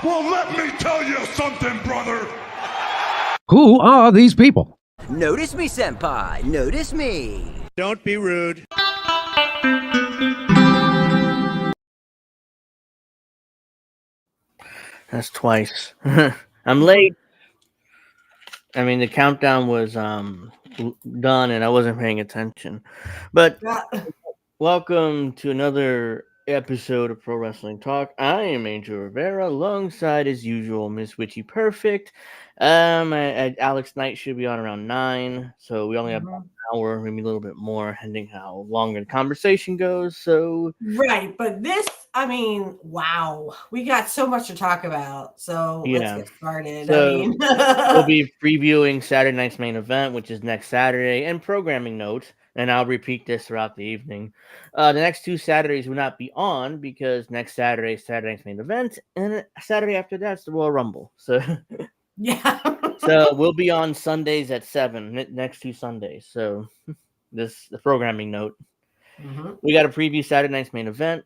Well, let me tell you something, brother. Who are these people? Notice me, senpai. Notice me. Don't be rude. That's twice. I'm late. I mean, the countdown was done, and I wasn't paying attention. But welcome to another episode of Pro Wrestling Talk. I am Angel Rivera, alongside, as usual, Mrs.Witchy Perfect. Alex Knight should be on around 9, so we only have an hour, maybe a little bit more, depending how long the conversation goes. So right, but this, I mean, wow, we got so much to talk about. So let's get started. So we'll be previewing Saturday night's main event, which is next Saturday, and programming notes. And I'll repeat this throughout the evening. The next 2 Saturdays will not be on because next Saturday is Saturday night's main event, and Saturday after that's the Royal Rumble. So yeah. So we'll be on Sundays at 7, next 2 Sundays. So this the programming note. We got to preview Saturday night's main event.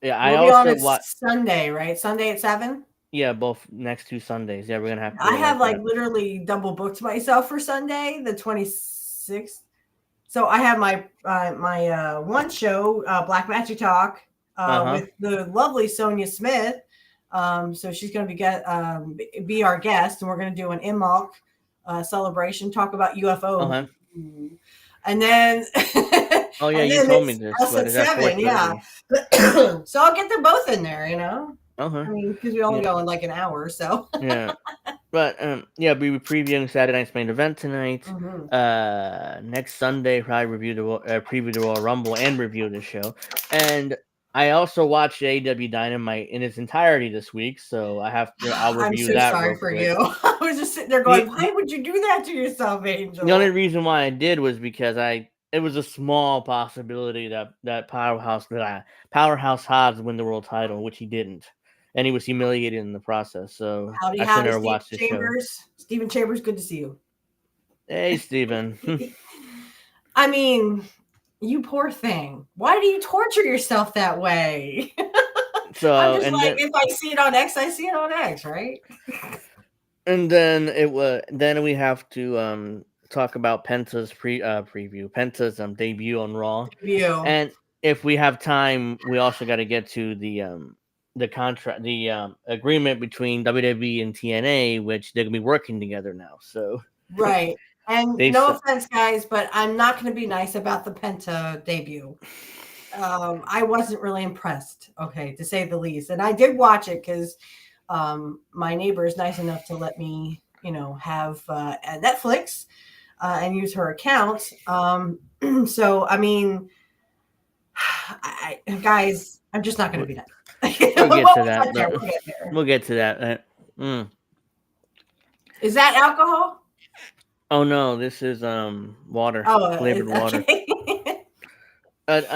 Yeah, we'll I also watch Sunday, right? Sunday at 7. Yeah, both next 2 Sundays. Yeah, we're gonna have. I have literally double booked myself for Sunday, the 26th. So I have my my one show, Black Magic Talk, with the lovely Sonia Smith. So she's going to be our guest, and we're going to do an Imulk celebration, talk about UFO. And then oh yeah, you told me this. Us at 7, yeah. So I'll get them both in there, you know. I mean, because we only go in like an hour, so yeah. But yeah, we were previewing Saturday night's main event tonight. Next Sunday, probably preview the Royal Rumble and review the show. And I also watched AEW Dynamite in its entirety this week, so I'll review that. I'm so sorry for you. I was just sitting there going, why would you do that to yourself, Angel? The only reason why I did was because it was a small possibility that Powerhouse Hobbs win the world title, which he didn't. And he was humiliated in the process, so I should never watched the show. Stephen Chambers, good to see you. Hey, Stephen. I mean, you poor thing. Why do you torture yourself that way? So I'm just if I see it on X, I see it on X, right? And then we have to talk about Penta's preview, Penta's debut on Raw. And if we have time, we also got to get to the the contract, the agreement between WWE and TNA, which they're gonna be working together now. So right. And they no s- offense, guys, but I'm not going to be nice about the Penta debut. I wasn't really impressed, okay, to say the least. And I did watch it because my neighbor is nice enough to let me, have a Netflix and use her account. So, I mean, guys, I'm just not going to be nice. we'll get to that. We'll get there. We'll get to that. Is that alcohol? Oh no, this is water, flavored water. Okay. But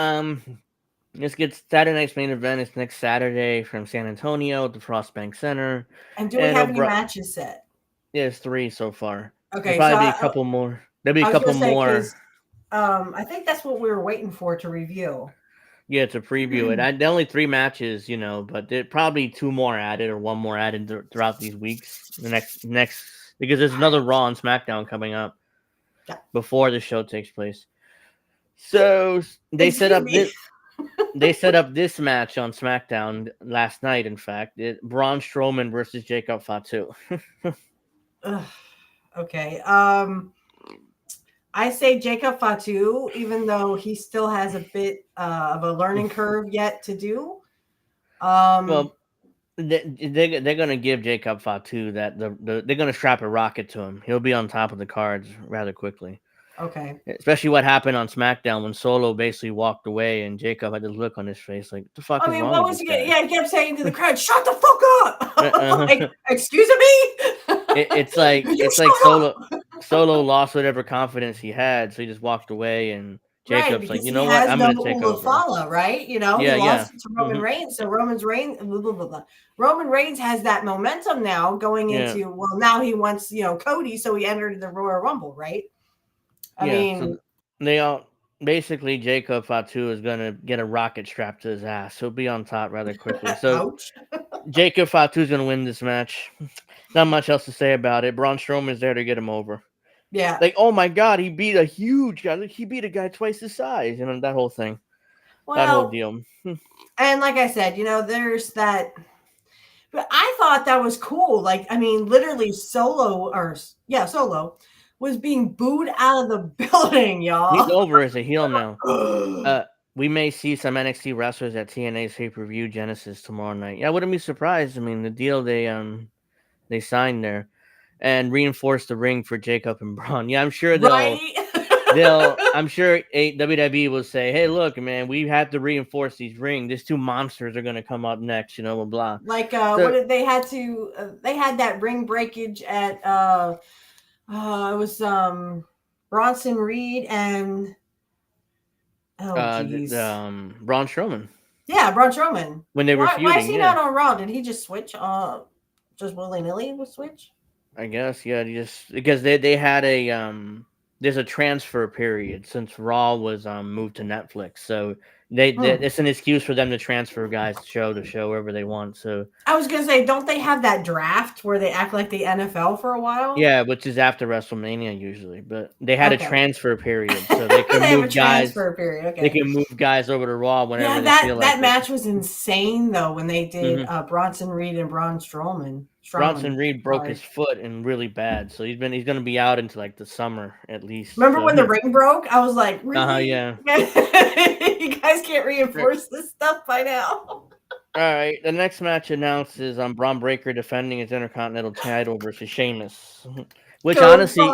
let's get Saturday night's main event is next Saturday from San Antonio at the Frostbank Center. And do we have any matches set? Yeah, it's 3 so far. Okay, There'll probably be a couple more. There'll be a couple more. I think that's what we were waiting for to review. Yeah, to preview it. The only 3 matches, but there probably 2 more added or 1 more added throughout these weeks. The next because there's another Raw and SmackDown coming up before the show takes place. So they set up this match on SmackDown last night. In fact, Braun Strowman versus Jacob Fatu. Okay. I say Jacob Fatu, even though he still has a bit of a learning curve yet to do. Well, they're gonna give Jacob Fatu that they're gonna strap a rocket to him. He'll be on top of the cards rather quickly. Okay. Especially what happened on SmackDown when Solo basically walked away and Jacob had this look on his face like, "The fuck is wrong what with was this he? guy?" Yeah, he kept saying to the crowd, "Shut the fuck up!" Like, excuse me. It's like Solo lost whatever confidence he had, so he just walked away, and Jacob's like, "You know what? I'm gonna take over." Right? He lost to Roman Reigns, so Roman Reigns has that momentum now going into. Well, now he wants Cody, so he entered the Royal Rumble, right? I mean, so they all basically Jacob Fatu is gonna get a rocket strapped to his ass. He'll be on top rather quickly. So Jacob Fatu is gonna win this match. Not much else to say about it. Braun Strowman is there to get him over. Yeah. Like, oh my God, he beat a huge guy. He beat a guy twice his size. That whole thing. That whole deal. And like I said, there's that. But I thought that was cool. Like, I mean, literally Solo was being booed out of the building, y'all. He's over as a heel now. We may see some NXT wrestlers at TNA's pay-per-view Genesis tomorrow night. Yeah, I wouldn't be surprised. I mean, the deal they signed there and reinforced the ring for Jacob and Braun. Yeah, I'm sure I'm sure WWE will say, "Hey, look, man, we have to reinforce these rings. These 2 monsters are going to come up next, blah blah." Like what did they had to they had that ring breakage at it was Bronson Reed and Braun Strowman. Yeah, Braun Strowman. When they were feuding, why is he not on Raw? Did he just switch? Just willy-nilly would switch? I guess, yeah. Just because they had there's a transfer period since Raw was moved to Netflix, so it's an excuse for them to transfer guys show to show wherever they want. So I was gonna say, don't they have that draft where they act like the NFL for a while? Yeah, which is after WrestleMania usually, but they had a transfer period, so they could move guys. Okay. They can move guys over to Raw whenever they feel like that match was insane though when they did Bronson Reed and Braun Strowman. Bronson Reed broke his foot and really bad, so he's going to be out into like the summer at least. Remember when the ring broke? I was like, really? Yeah. You guys can't reinforce this stuff by now. All right, the next match announced is Braun Breaker defending his Intercontinental title versus Sheamus, which honestly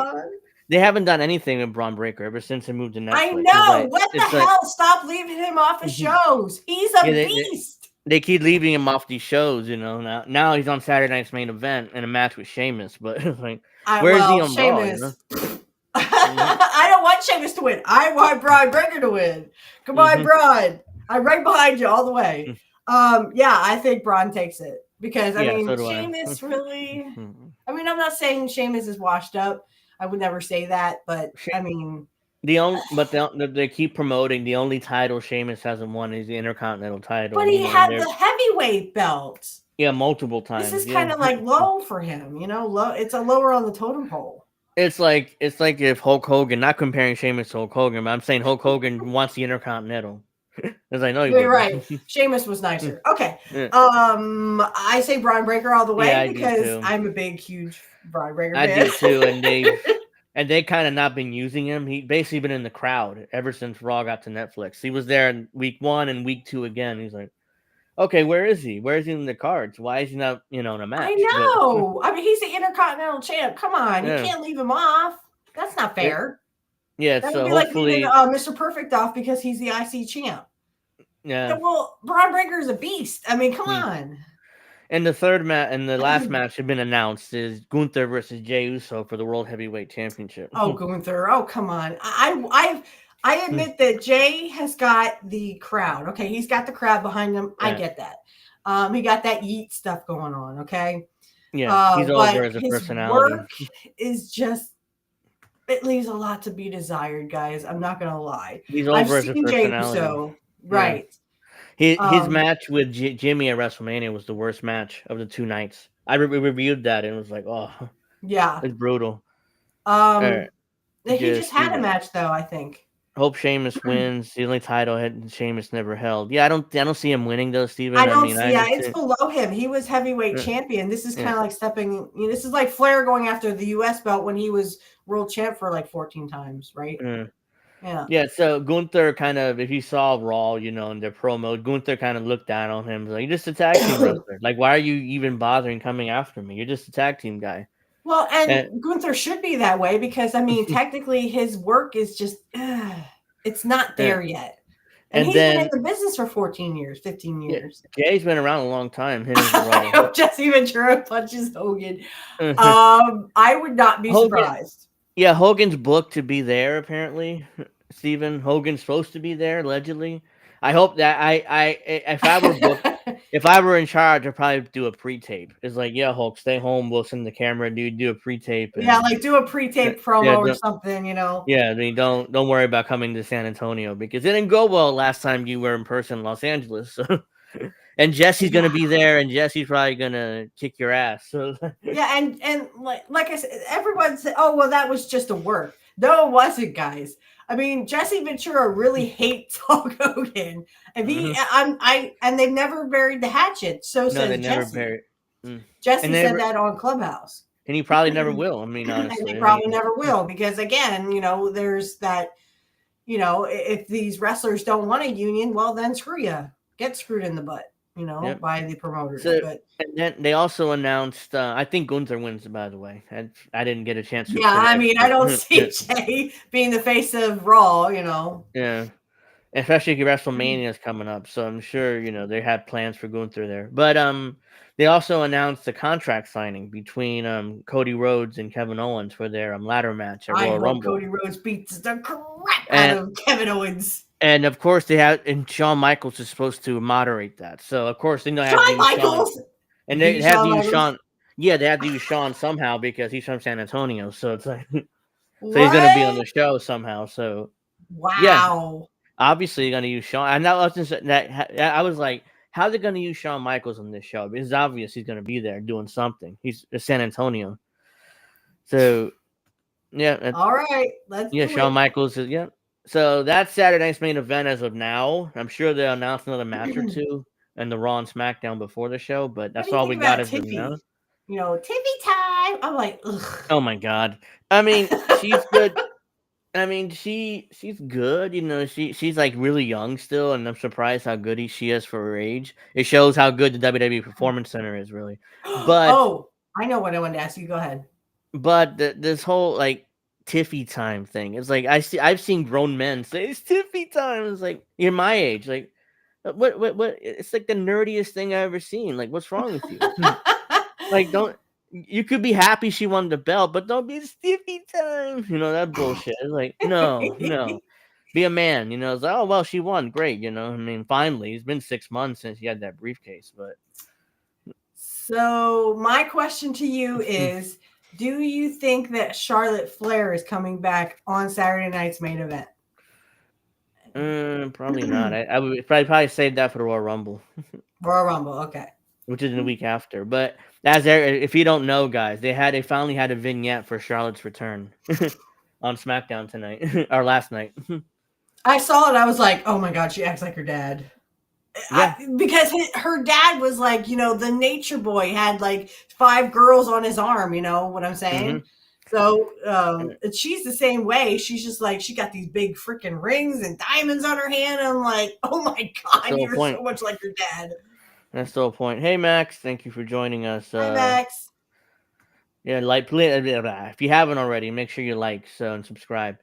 they haven't done anything with Braun Breaker ever since he moved to Netflix. I know. What the hell? Stop leaving him off of shows. He's a beast. They keep leaving him off these shows, Now he's on Saturday night's main event in a match with Sheamus, but like, where is he on Sheamus? Raw? I don't want Sheamus to win. I want Braun Breaker to win. Come on, Braun. I'm right behind you all the way. I think Braun takes it because Sheamus really. I mean, I'm not saying Sheamus is washed up. I would never say that, but I mean. They keep promoting the only title Sheamus hasn't won is the Intercontinental title. But he had the heavyweight belt. Yeah, multiple times. This is kind of like low for him, low. It's a lower on the totem pole. It's like if Hulk Hogan, not comparing Sheamus to Hulk Hogan, but I'm saying Hulk Hogan wants the Intercontinental. As I know you You're wouldn't. right. Sheamus was nicer. Okay. Yeah. I say Braun Breaker all the way Yeah, I do because too. I'm a big, huge Braun Breaker I fan. do too, and they kind of not been using him. He basically been in the crowd ever since Raw got to Netflix. He was there in week 1 and week 2 again. He's like, okay, where is he? Where is he in the cards? Why is he not, in a match? I know. I mean, he's the Intercontinental Champ. Come on, you Yeah. can't leave him off. That's not fair. Yeah, That so would be like leaving hopefully, Mr. Perfect off because he's the IC champ. yeah. Well, Braun Breaker is a beast. I mean, come Hmm. on. And the third match and the last match had been announced is Gunther versus Jey Uso for the World Heavyweight Championship. Oh, Gunther. Oh, come on. I admit that Jay has got the crowd. Okay, he's got the crowd behind him. Yeah. I get that. He got that yeet stuff going on. Okay. Yeah, he's over but as a his personality. work is just, it leaves a lot to be desired, guys. I'm not gonna lie. He's over as a personality. So right. His match with Jimmy at WrestleMania was the worst match of the 2 nights. I reviewed that and it was like, oh, yeah, it's brutal. He just had a match though, I think. Hope Sheamus wins. The only title Sheamus never held. Yeah, I don't see him winning though, Steven. It's below him. He was heavyweight champion. This is kind of like stepping. This is like Flair going after the U.S. belt when he was world champ for like 14 times, right? Yeah. So Gunther kind of, if you saw Raw, in their promo, Gunther kind of looked down on him. Like, you're just a tag team wrestler. Like, why are you even bothering coming after me? You're just a tag team guy. Well, and Gunther should be that way because, I mean, technically his work is just, it's not there yet. And he's been in the business for 14 years, 15 years. Jay's been around a long time. I hope Jesse Ventura punches Hogan. I would not be surprised. Yeah, Hogan's booked to be there, apparently. Steven, Hogan's supposed to be there, allegedly. I hope that if I were booked, if I were in charge, I'd probably do a pre-tape. It's like, yeah, Hulk, stay home. We'll send the camera, dude. Do a pre-tape. Yeah, like do a pre-tape promo or something, Yeah, I mean, don't worry about coming to San Antonio because it didn't go well last time you were in person in Los Angeles. So. And Jesse's gonna be there, and Jesse's probably gonna kick your ass. So yeah, and like I said, everyone said, "Oh, well, that was just a work." No, it wasn't, guys. I mean, Jesse Ventura really hates Hulk Hogan, and and they've never buried the hatchet. So says they never Jesse. buried. Jesse said that on Clubhouse, and he probably never will. I mean, honestly, and he probably never will because again, there's that. If these wrestlers don't want a union, well, then screw you. Get screwed in the butt. By the promoters. And then they also announced, I think Gunther wins, by the way. I didn't get a chance to. Yeah, I mean, I don't see Jay being the face of Raw, Yeah. Especially if WrestleMania is coming up. So I'm sure, they had plans for Gunther there. But they also announced the contract signing between Cody Rhodes and Kevin Owens for their ladder match at Royal Rumble. Cody Rhodes beats the crap out of Kevin Owens. And of course, Shawn Michaels is supposed to moderate that. So of course, they have Shawn Michaels, and they have to use Shawn. Yeah, they have to use Shawn somehow because he's from San Antonio. So it's like, so he's going to be on the show somehow. So wow, obviously you're going to use Shawn. And I was like, how are they going to use Shawn Michaels on this show? It's obvious he's going to be there doing something. He's in San Antonio. So yeah, all right, Shawn Michaels is So that's Saturday night's main event as of now. I'm sure they'll announce another match or two and the Raw and SmackDown before the show, but that's all we got as of now. Tiffy time. I'm like, ugh. Oh my god. I mean, she's good. I mean, she's good. She's like really young still, and I'm surprised how good she is for her age. It shows how good the WWE Performance Center is, really. But I know what I wanted to ask you. Go ahead. But this whole Tiffy time thing. It's like I've seen grown men say it's Tiffy time. It's like you're my age. Like what it's like the nerdiest thing I've ever seen. Like, what's wrong with you? Like, you could be happy she won the belt, but don't be Tiffy time. That bullshit. It's like, no. Be a man, it's like, oh well, she won. Great, I mean, finally. It's been 6 months since she had that briefcase, but so my question to you is do you think that Charlotte Flair is coming back on Saturday night's main event? Probably not. I would probably save that for the Royal Rumble. Royal Rumble, okay. Which is in the week after. But if you don't know, guys, they finally had a vignette for Charlotte's return on SmackDown tonight or last night. I saw it. I was like, oh my God, she acts like her dad. Yeah. Because her dad was like, the nature boy had like 5 girls on his arm. You know what I'm saying? Mm-hmm. So she's the same way. She's just like, she got these big freaking rings and diamonds on her hand. I'm like, oh my God, you're so much like your dad. That's the whole point. Hey, Max, thank you for joining us. Hi, Max. Yeah, if you haven't already, make sure you like and subscribe.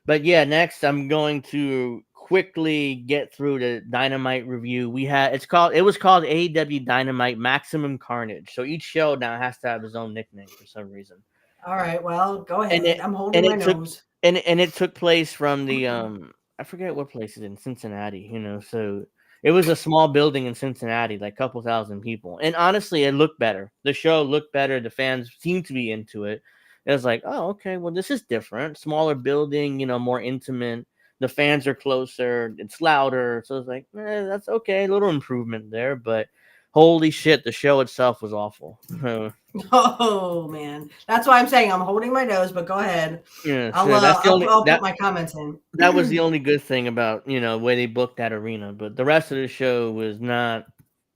But yeah, next I'm going to quickly get through the Dynamite review. It was called AEW Dynamite Maximum Carnage. So each show now has to have his own nickname for some reason. All right, well, go ahead. I'm holding my nose. And it took place from the I forget what place is in Cincinnati, so it was a small building in Cincinnati, like a couple thousand people. And honestly, it looked better. The show looked better. The fans seemed to be into it. It was like, oh, okay, well, this is different. Smaller building, more intimate. The fans are closer. It's louder. So it's like, that's okay. A little improvement there. But holy shit, the show itself was awful. Oh, man. That's why I'm saying I'm holding my nose, but go ahead. Yeah, I'll put my comments in. That was the only good thing about, the way they booked that arena. But the rest of the show was not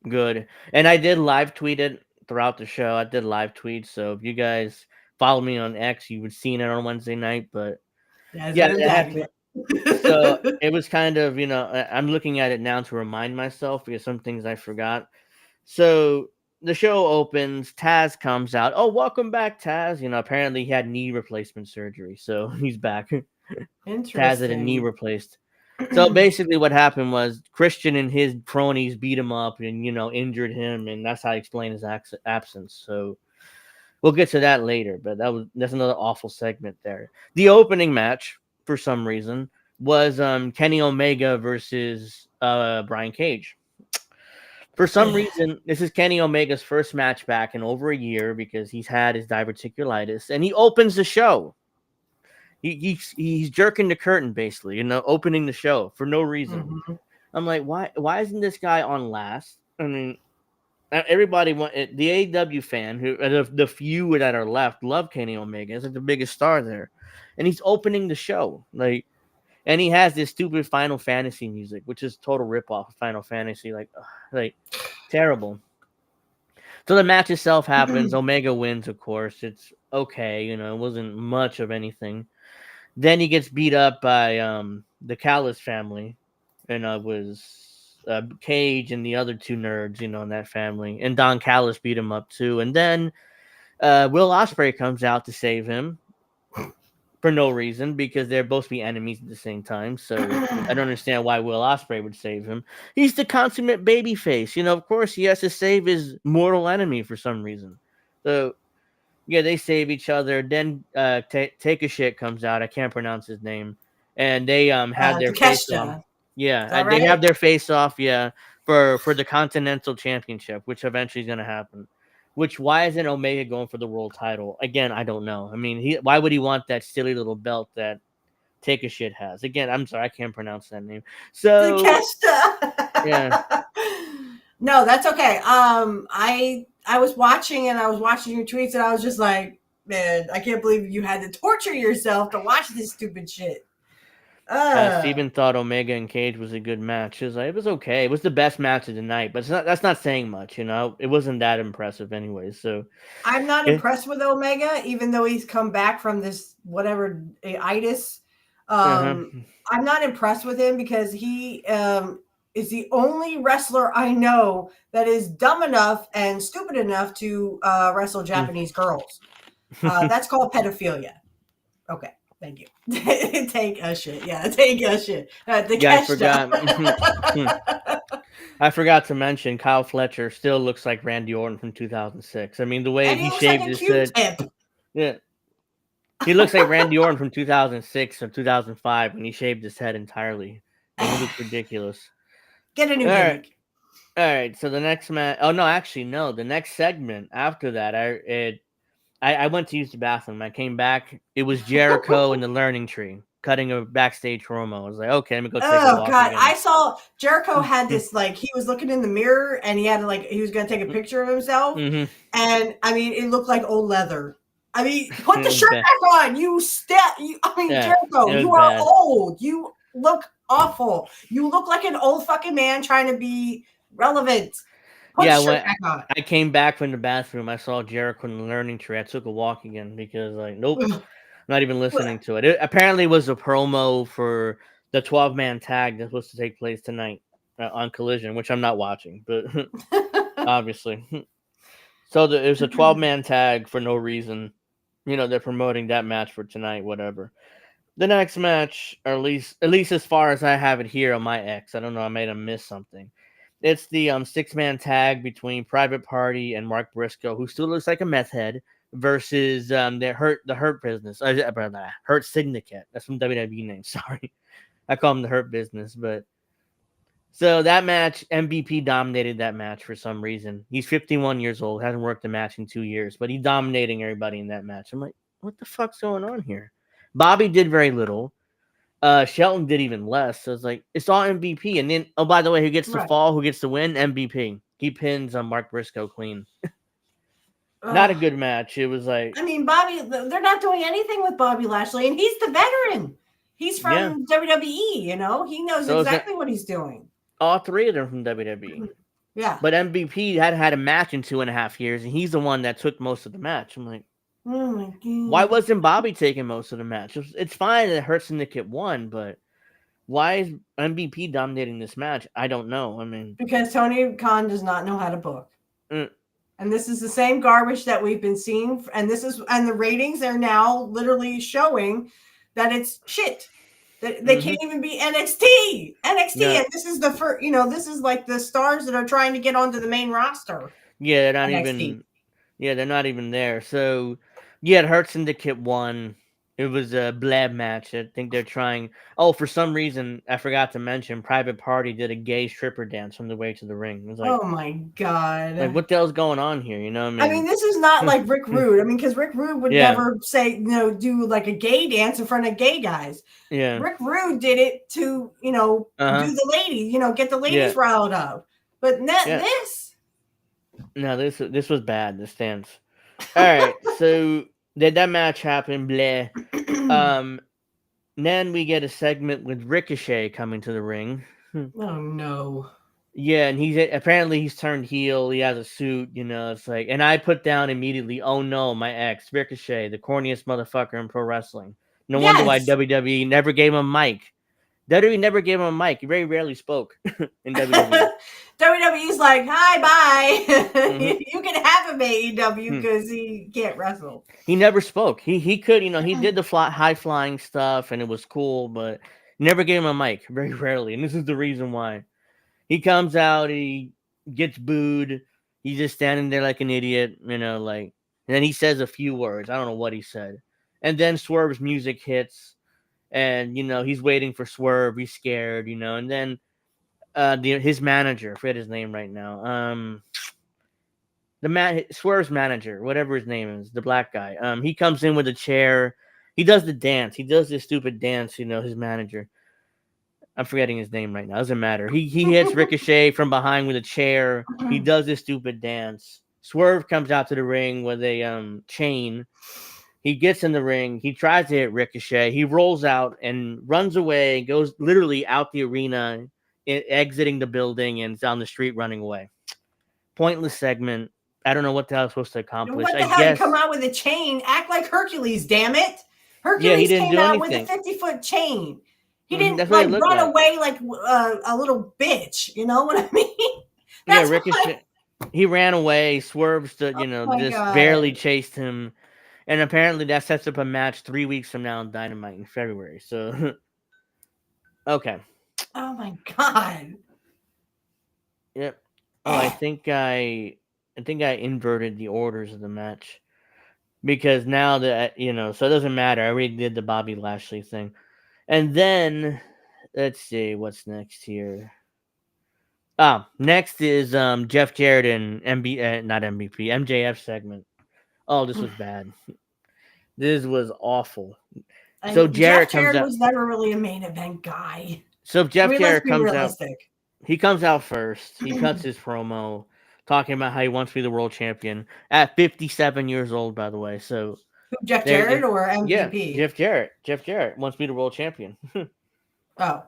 good. And I did live tweet it throughout the show. I did live tweets. So if you guys follow me on X, you would seen it on Wednesday night. But so it was kind of, I'm looking at it now to remind myself because some things I forgot. So the show opens, Taz comes out. Oh, welcome back, Taz. Apparently he had knee replacement surgery, so he's back. Taz had a knee replaced. So basically what happened was Christian and his cronies beat him up and, injured him, and that's how I explain his absence. So we'll get to that later, but that's another awful segment there. The opening match, for some reason, was Kenny Omega versus Brian Cage. For some reason, this is Kenny Omega's first match back in over a year because he's had his diverticulitis, and he opens the show. He's jerking the curtain, basically, opening the show for no reason. Mm-hmm. I'm like, why isn't this guy on last? I mean, everybody the AEW fan who the few that are left love Kenny Omega. He's like the biggest star there, and he's opening the show and he has this stupid Final Fantasy music, which is total ripoff of Final Fantasy, like terrible. So the match itself happens. Omega wins, of course. It's okay, it wasn't much of anything. Then he gets beat up by the Callis family, and it was Cage and the other 2 nerds, in that family. And Don Callis beat him up too. And then Will Ospreay comes out to save him. For no reason, because they're both be enemies at the same time. So I don't understand why Will Ospreay would save him. He's the consummate babyface. Of course he has to save his mortal enemy for some reason. So yeah, they save each other. Then Take a Shit comes out. I can't pronounce his name. And they had their face off. Yeah, they have their face off. Yeah, for the Continental Championship, which eventually is going to happen. Why isn't Omega going for the world title? Again, I don't know. I mean, why would he want that silly little belt that Take a Shit has? Again, I'm sorry, I can't pronounce that name. So, yeah. No, that's okay. I was watching and I was watching your tweets and I was just like, man, I can't believe you had to torture yourself to watch this stupid shit. Steven thought Omega and Cage was a good match. It was okay. It was the best match of the night, but that's not saying much, It wasn't that impressive anyway. So I'm not impressed with Omega, even though he's come back from this whatever itis. I'm not impressed with him because he is the only wrestler I know that is dumb enough and stupid enough to wrestle Japanese girls. That's called pedophilia. Okay. Thank you. Take a shit. Yeah, take a shit. I forgot to mention Kyle Fletcher still looks like Randy Orton from 2006. I mean, the way he shaved his head. Yeah. He looks like Randy Orton from 2006 or 2005 when he shaved his head entirely. And he looks ridiculous. Get a new gimmick. All right. So the next match. Oh, no, actually, no. The next segment after that, I went to use the bathroom. I came back. It was Jericho in the Learning Tree cutting a backstage promo. I was like, okay, let me go take a walk. Oh, God. Again. I saw Jericho had this, he was looking in the mirror and he had he was going to take a picture of himself. Mm-hmm. And, I mean, it looked like old leather. I mean, put the shirt back on. Jericho, you are old. You look awful. You look like an old fucking man trying to be relevant. Put Yeah, the shirt when back on. I came back from the bathroom, I saw Jericho in the learning tree. I took a walk again because, like, nope, not even listening to it. It apparently was a promo for the 12-man tag that's supposed to take place tonight on Collision, which I'm not watching, but obviously. So there's a 12-man tag for no reason. You know, they're promoting that match for tonight, whatever. The next match, or at least as far as I have it here on my X, I don't know, I might have missed something. It's the 6-man tag between Private Party and Mark Briscoe, who still looks like a meth head, versus the Hurt Business, Hurt Syndicate. That's from WWE name. Sorry, I call them the Hurt Business, but so that match, MVP dominated that match for some reason. He's 51 years old, hasn't worked a match in 2 years, but he's dominating everybody in that match. I'm like, what the fuck's going on here? Bobby did very little. Shelton did even less. So it's like it's all MVP. And then, oh, by the way, who gets to fall? Who gets to win? MVP. He pins on Mark Briscoe clean. Not a good match. It was like, I mean, Bobby. They're not doing anything with Bobby Lashley, and he's the veteran. He's from WWE. You know, he knows exactly what he's doing. All three of them from WWE. Yeah. But MVP had a match in 2.5 years, and he's the one that took most of the match. I'm like, oh my God. Why wasn't Bobby taking most of the match? It's fine that Hurt Syndicate won, but why is MVP dominating this match? I don't know. I mean, because Tony Khan does not know how to book. And this is the same garbage that we've been seeing. And the ratings are now literally showing that it's shit. That they can't even be NXT. Yeah. And this is the first, this is like the stars that are trying to get onto the main roster. Yeah, they're not even. Yeah, they're not even there. So, yeah, Hurt Syndicate won. It was a blab match. I think they're trying. Oh, for some reason, I forgot to mention, Private Party did a gay stripper dance on the way to the ring. It was like, oh my God! Like, what the hell's going on here? You know what I mean? I mean, this is not like Rick Rude. I mean, because Rick Rude would never say, do like a gay dance in front of gay guys. Yeah. Rick Rude did it to, do the ladies, get the ladies riled up. But this. No, this was bad. This dance. All right, so that match happened. Bleh. Then we get a segment with Ricochet coming to the ring. Oh no. Yeah, and he's turned heel. He has a suit, It's like, and I put down immediately, oh no, my ex Ricochet, the corniest motherfucker in pro wrestling. No wonder why WWE never gave him a mic. WWE never gave him a mic. He very rarely spoke in WWE. WWE's like, hi, bye. You can have him AEW because he can't wrestle. He never spoke. He could, he did the high flying stuff and it was cool, but never gave him a mic. Very rarely. And this is the reason why. He comes out, he gets booed. He's just standing there like an idiot, and then he says a few words. I don't know what he said. And then Swerve's music hits. And, he's waiting for Swerve. He's scared, and then his manager, I forget his name right now. Swerve's manager, whatever his name is, the black guy. He comes in with a chair. He does the dance. He does this stupid dance, his manager. I'm forgetting his name right now. Doesn't matter. He hits Ricochet from behind with a chair. He does this stupid dance. Swerve comes out to the ring with a chain. He gets in the ring. He tries to hit Ricochet. He rolls out and runs away, goes literally out the arena, exiting the building, and down the street running away. Pointless segment. I don't know what the hell it's supposed to accomplish. What the hell? You come out with a chain? Act like Hercules, damn it. Hercules came out with a 50-foot chain. He didn't run away like a little bitch. You know what I mean? Ricochet. He ran away. Swerve barely chased him. And apparently that sets up a match 3 weeks from now on Dynamite in February. So, okay. Oh my God. Yep. Oh, I think I inverted the orders of the match because now that so it doesn't matter. I already did the Bobby Lashley thing, and then let's see what's next here. Next is Jeff Jarrett and MJF segment. Oh, this was bad. This was awful. So Jarrett comes out. Was never really a main event guy. So Jeff Jarrett comes out. He comes out first. He cuts his promo, talking about how he wants to be the world champion at 57 years old. By the way, so Jeff Jarrett or MVP? Yeah, Jeff Jarrett. Jeff Jarrett wants to be the world champion. Oh.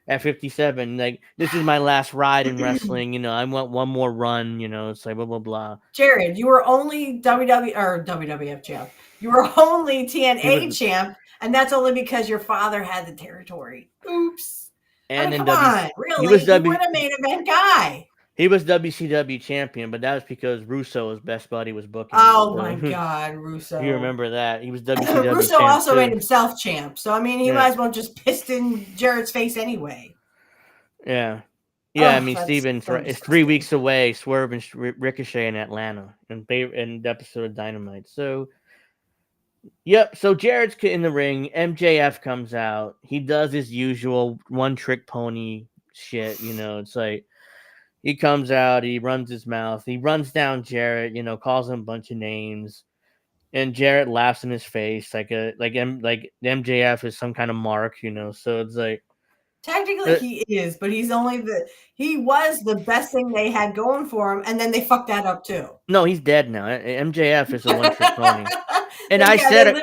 at 57. Like, this is my last ride in wrestling. You know, I want one more run. You know, it's like blah blah blah. Jared, you were only WWF champ. You were only TNA champ, and that's only because your father had the territory. Oops. And I mean, then come on, really? He was you were the main event guy. He was WCW champion, but that was because Russo, his best buddy, was booking. Oh my God, Russo! You remember that? He was WCW. Russo champ also too. made himself champ, so I mean, he might as well just pissed in Jared's face anyway. Yeah, I mean, Steven, it's 3 weeks away. Swerve and Ricochet in Atlanta, in the episode of Dynamite. So, yep. So Jared's in the ring. MJF comes out. He does his usual one-trick pony shit. You know, it's like. He comes out, he runs his mouth, he runs down Jarrett, you know, calls him a bunch of names, and Jarrett laughs in his face like MJF is some kind of mark, you know. So it's like technically he is, but he was the best thing they had going for him, and then they fucked that up too. No, he's dead now. MJF is a one-trick pony. And I said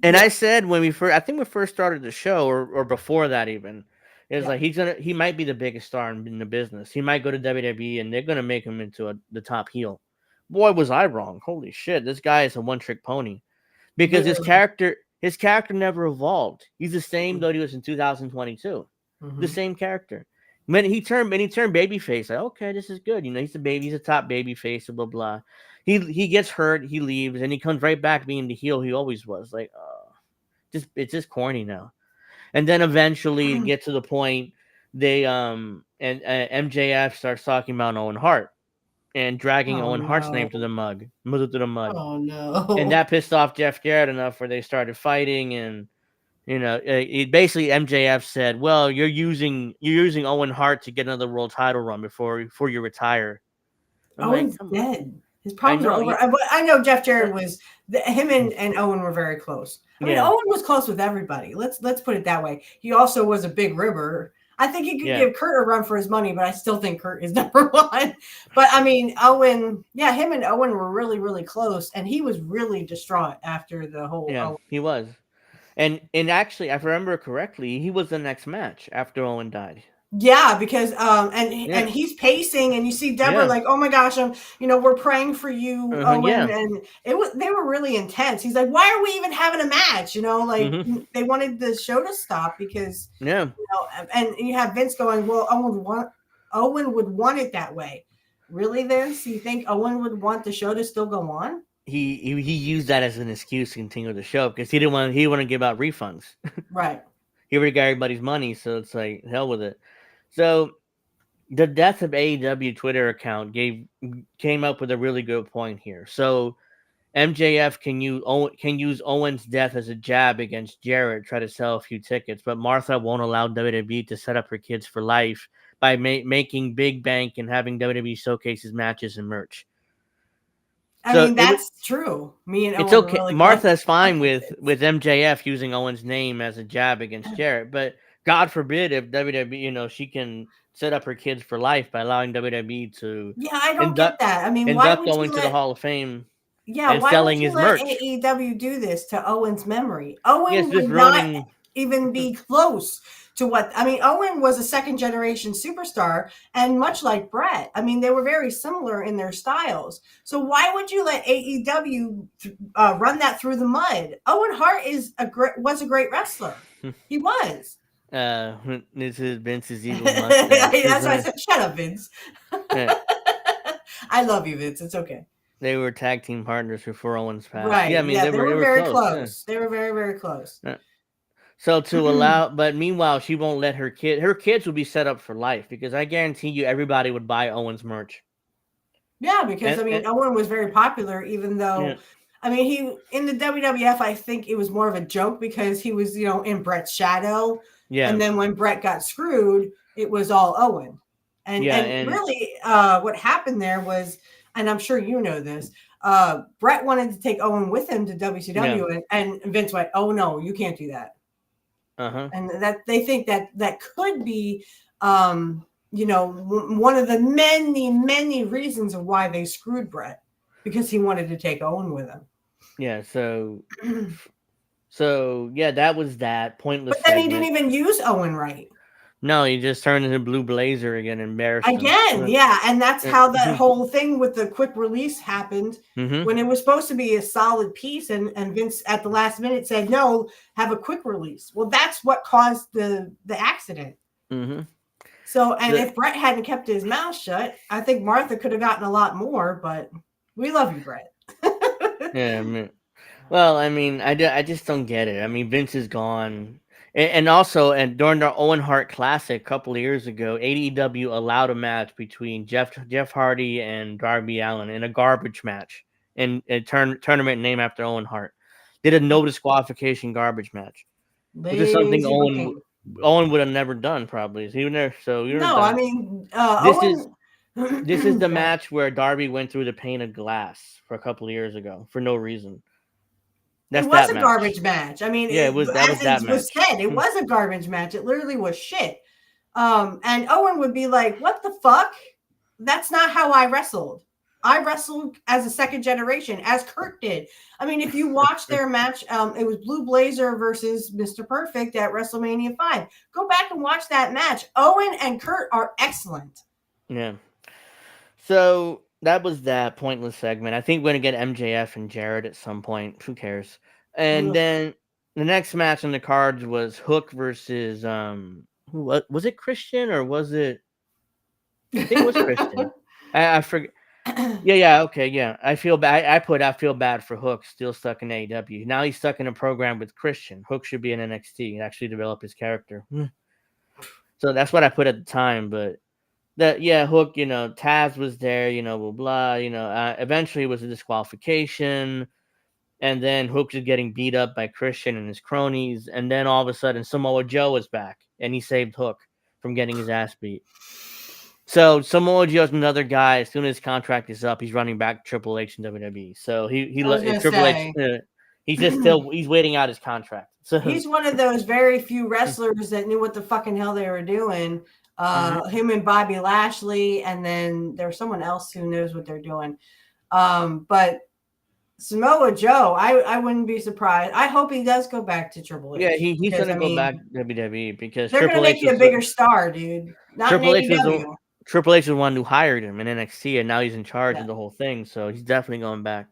I said when we first started the show or before that even. It's like he might be the biggest star in the business. He might go to WWE and they're gonna make him into the top heel. Boy, was I wrong. Holy shit, this guy is a one-trick pony. Because his character never evolved. He's the same though he was in 2022. The same character. When he turned babyface, like, okay, this is good. You know, he's a top babyface, blah blah. He gets hurt, he leaves, and he comes right back being the heel he always was. Like, it's just corny now. And then eventually get to the point they MJF starts talking about Owen Hart and dragging Owen Hart's name to the mud. Oh no! And that pissed off Jeff Jarrett enough where they started fighting, and you know, basically MJF said, "Well, you're using Owen Hart to get another world title run before you retire." Owen's dead. His problems are over. I know Jeff Jarrett was him and Owen were very close. I mean, Owen was close with everybody. Let's put it that way. He also was a big ribber. I think he could give Kurt a run for his money, but I still think Kurt is number one. But I mean, Owen, him and Owen were really, really close, and he was really distraught after the whole. Yeah, Owen. He was, and actually, if I remember correctly, he was the next match after Owen died. Yeah, because and he's pacing, and you see Deborah like, oh my gosh, we're praying for you, Owen, and they were really intense. He's like, why are we even having a match? You know, like they wanted the show to stop because and you have Vince going, well, Owen would want it that way. Really, Vince? You think Owen would want the show to still go on? He used that as an excuse to continue the show because he didn't want to give out refunds. Right. He already got everybody's money, so it's like hell with it. So the death of AEW Twitter account came up with a really good point here. So MJF can use Owen's death as a jab against Jarrett, try to sell a few tickets, but Martha won't allow WWE to set up her kids for life by making big bank and having WWE showcase his matches and merch. I mean, that's true. Me and it's Owen okay. Really Martha's fine with MJF using Owen's name as a jab against Jarrett, but God forbid if WWE, she can set up her kids for life by allowing WWE to. Yeah, I don't get that. I mean, why would Owen to the Hall of Fame? Yeah, and why selling would you his let merch? AEW do this to Owen's memory? Owen would not even be close to what. I mean, Owen was a second generation superstar, and much like Brett, I mean, they were very similar in their styles. So why would you let AEW run that through the mud? Owen Hart was a great wrestler. He was. This is Vince's evil mustache. That's why I said, "Shut up, Vince." I love you, Vince. It's okay. They were tag team partners before Owen's passed. Right. Yeah, I mean, they were very close. Yeah. They were very, very close. Yeah. So but meanwhile, she won't let her kids will be set up for life because I guarantee you everybody would buy Owen's merch. Yeah, because Owen was very popular, even though, I mean, he in the WWF, I think it was more of a joke because he was, in Brett's shadow. Yeah. And then when Brett got screwed, it was all Owen. And really, what happened there was, and I'm sure you know this, Brett wanted to take Owen with him to WCW, and Vince went, "Oh no, you can't do that." And that they think that could be, one of the many reasons of why they screwed Brett, because he wanted to take Owen with him. Yeah. So yeah, that was that pointless. But then he didn't even use Owen right. No, he just turned into Blue Blazer again, embarrassed him. Again, yeah, and that's how that whole thing with the quick release happened when it was supposed to be a solid piece, and Vince at the last minute said, no, have a quick release. Well, that's what caused the accident. So, and if Brett hadn't kept his mouth shut, I think Martha could have gotten a lot more, but we love you, Brett. Yeah, I mean, well, I mean, I just don't get it. I mean, Vince is gone. And also, during the Owen Hart Classic a couple of years ago, AEW allowed a match between Jeff Hardy and Darby Allin in a garbage match, in a tournament named after Owen Hart. Did a no disqualification garbage match, which is something Owen would have never done, probably. I mean, this is the match where Darby went through the pane of glass for a couple of years ago for no reason. It was a garbage match. I mean, yeah, it was a garbage match. It literally was shit. And Owen would be like, "What the fuck? That's not how I wrestled. I wrestled as a second generation, as Kurt did." I mean, if you watch their match, it was Blue Blazer versus Mr. Perfect at WrestleMania 5. Go back and watch that match. Owen and Kurt are excellent. Yeah. So that was that pointless segment. I think we're going to get MJF and Jarrett at some point. Who cares? And then the next match on the cards was Hook versus who was it, Christian, or was it? I think it was Christian. I forget. Yeah, okay, yeah. I feel bad. I feel bad for Hook, still stuck in AEW. Now he's stuck in a program with Christian. Hook should be in NXT and actually develop his character. So that's what I put at the time, but Hook, Taz was there, blah, blah, eventually it was a disqualification, and then Hook was getting beat up by Christian and his cronies, and then all of a sudden Samoa Joe was back, and he saved Hook from getting his ass beat. So Samoa Joe's another guy. As soon as his contract is up, he's running back to Triple H and WWE. So he's waiting out his contract. So he's one of those very few wrestlers that knew what the fucking hell they were doing. Him and Bobby Lashley, and then there's someone else who knows what they're doing. But Samoa Joe, I wouldn't be surprised. I hope he does go back to Triple H. Yeah, he's going to go back to WWE because they're going to make you a bigger star, dude. Triple H is the one who hired him in NXT, and now he's in charge of the whole thing, so he's definitely going back.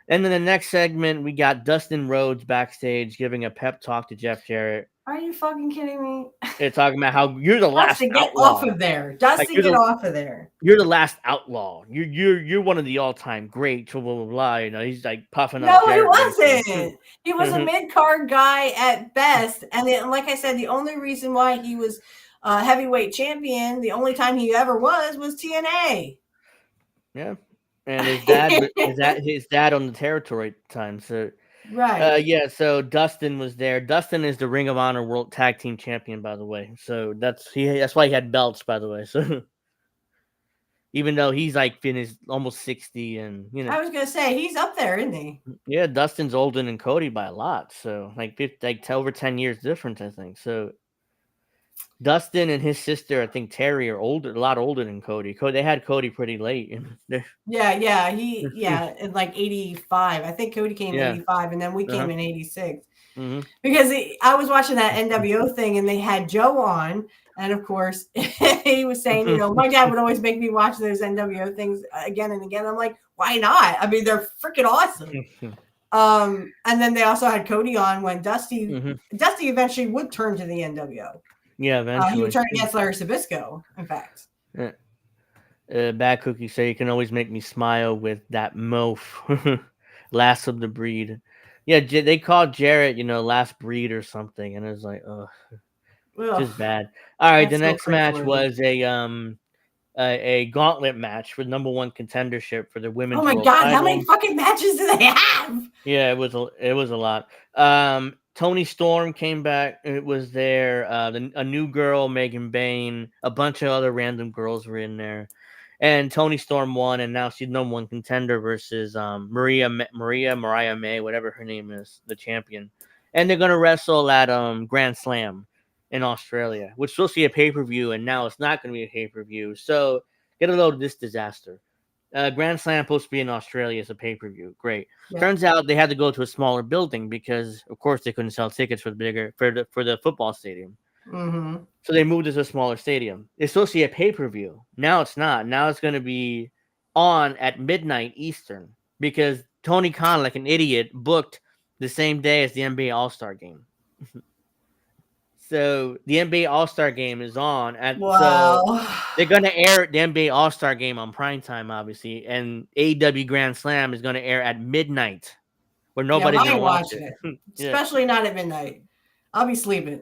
And then the next segment, we got Dustin Rhodes backstage giving a pep talk to Jeff Jarrett. Are you fucking kidding me? They're talking about how you're the last outlaw. Get off of there. Dustin, get off of there. You're the last outlaw. You're one of the all-time great, blah, blah, blah. He's like puffing up. No, he wasn't. He was a mid-card guy at best. And then, like I said, the only reason why he was heavyweight champion, the only time he ever was TNA. Yeah. And his dad on the territory at the time. So right. So Dustin was there. Dustin is the Ring of Honor World Tag Team Champion, by the way. So that's why he had belts, by the way. So even though he's like finished almost 60, and I was gonna say he's up there, isn't he? Yeah, Dustin's older than Cody by a lot. So over 10 years difference, I think. So Dustin and his sister, I think Terry, are a lot older than Cody. They had Cody pretty late. In like 85. I think Cody came in 85, and then we came in 86. Because I was watching that NWO thing, and they had Joe on, and of course he was saying, my dad would always make me watch those NWO things again and again. I'm like, why not? I mean, they're freaking awesome. And then they also had Cody on when Dusty eventually would turn to the NWO. Yeah, eventually. He would turn against Larry Sabisco, in fact. Bad Cookie say you can always make me smile with that moaf. Last of the breed. Yeah, they called Jarrett, last breed or something, and it was like, just bad. All right, the next match was a gauntlet match for number one contendership for the women's. Oh my God, title. How many fucking matches do they have? Yeah, it was a lot. Toni Storm came back. It was there. A new girl, Megan Bain. A bunch of other random girls were in there. And Toni Storm won, and now she's number one contender versus Mariah May, whatever her name is, the champion. And they're going to wrestle at Grand Slam in Australia, which is supposed to be a pay-per-view, and now it's not going to be a pay-per-view. So get a load of this disaster. Grand Slam supposed to be in Australia as a pay-per-view. Great. Yeah. Turns out they had to go to a smaller building because, of course, they couldn't sell tickets for the football stadium. Mm-hmm. So they moved it to a smaller stadium. It's supposed to be a pay-per-view. Now it's not. Now it's going to be on at midnight Eastern because Tony Khan, like an idiot, booked the same day as the NBA All-Star game. So the NBA All-Star game is on so they're going to air the NBA All-Star game on primetime, obviously, and AEW Grand Slam is going to air at midnight where nobody's going to watch it. Especially not at midnight. I'll be sleeping.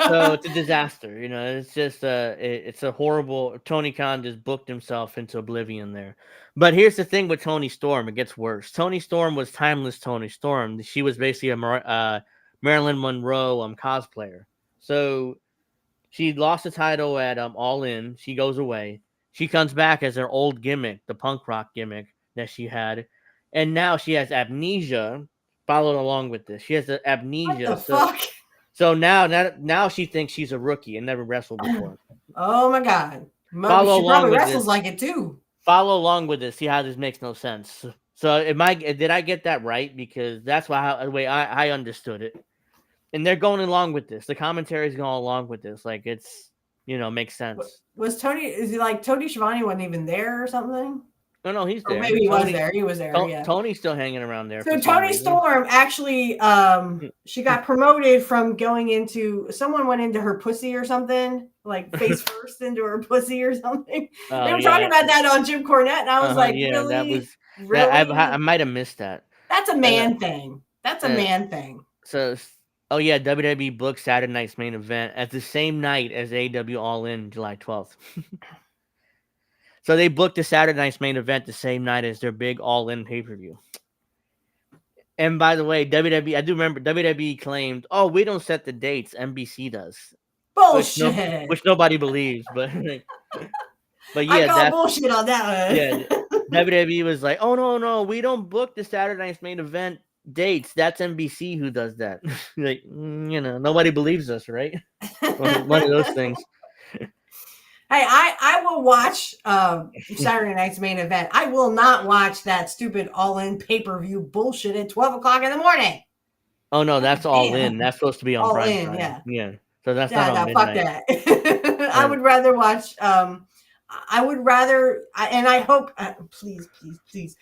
So it's a disaster, It's just it's a horrible. Tony Khan just booked himself into oblivion there. But here's the thing with Toni Storm, it gets worse. Toni Storm was timeless. Toni Storm. She was basically a Marilyn Monroe cosplayer. So she lost the title at All In. She goes away. She comes back as her old gimmick, the punk rock gimmick that she had, and now she has amnesia. Followed along with this, she has the amnesia. What the fuck? So now she thinks she's a rookie and never wrestled before. Oh my god! She probably wrestles like it too. Follow along with this. See how this makes no sense. So did I get that right? Because that's the way I understood it. And they're going along with this. The commentary is going along with this. Like it's makes sense. Was Tony? Is he like Tony Schiavone wasn't even there or something? No, he's there. Or maybe he was there. He was there. Yeah. Tony's still hanging around there. So Toni Storm actually, she got promoted from someone went into her pussy or something, like face first into her pussy or something. They were talking about that on Jim Cornette, and I was like, really? That was really? I might have missed that. That's a man thing. That's a man thing. So, WWE booked Saturday night's main event at the same night as AEW All In, July 12th. So they booked the Saturday night's main event the same night as their big All-In pay-per-view. And by the way, WWE, I do remember WWE claimed, "Oh, we don't set the dates; NBC does." Bullshit. Which nobody believes, but yeah, I call bullshit on that one. Yeah, WWE was like, "Oh no, we don't book the Saturday night's main event dates. That's NBC who does that." Like, nobody believes us, right? One of those things. Hey, I will watch Saturday night's main event. I will not watch that stupid All-In pay-per-view bullshit at 12 o'clock in the morning. Oh, no, that's All In. That's supposed to be on prime time. Yeah. So that's not on midnight. Fuck that. I would rather watch, and I hope, please,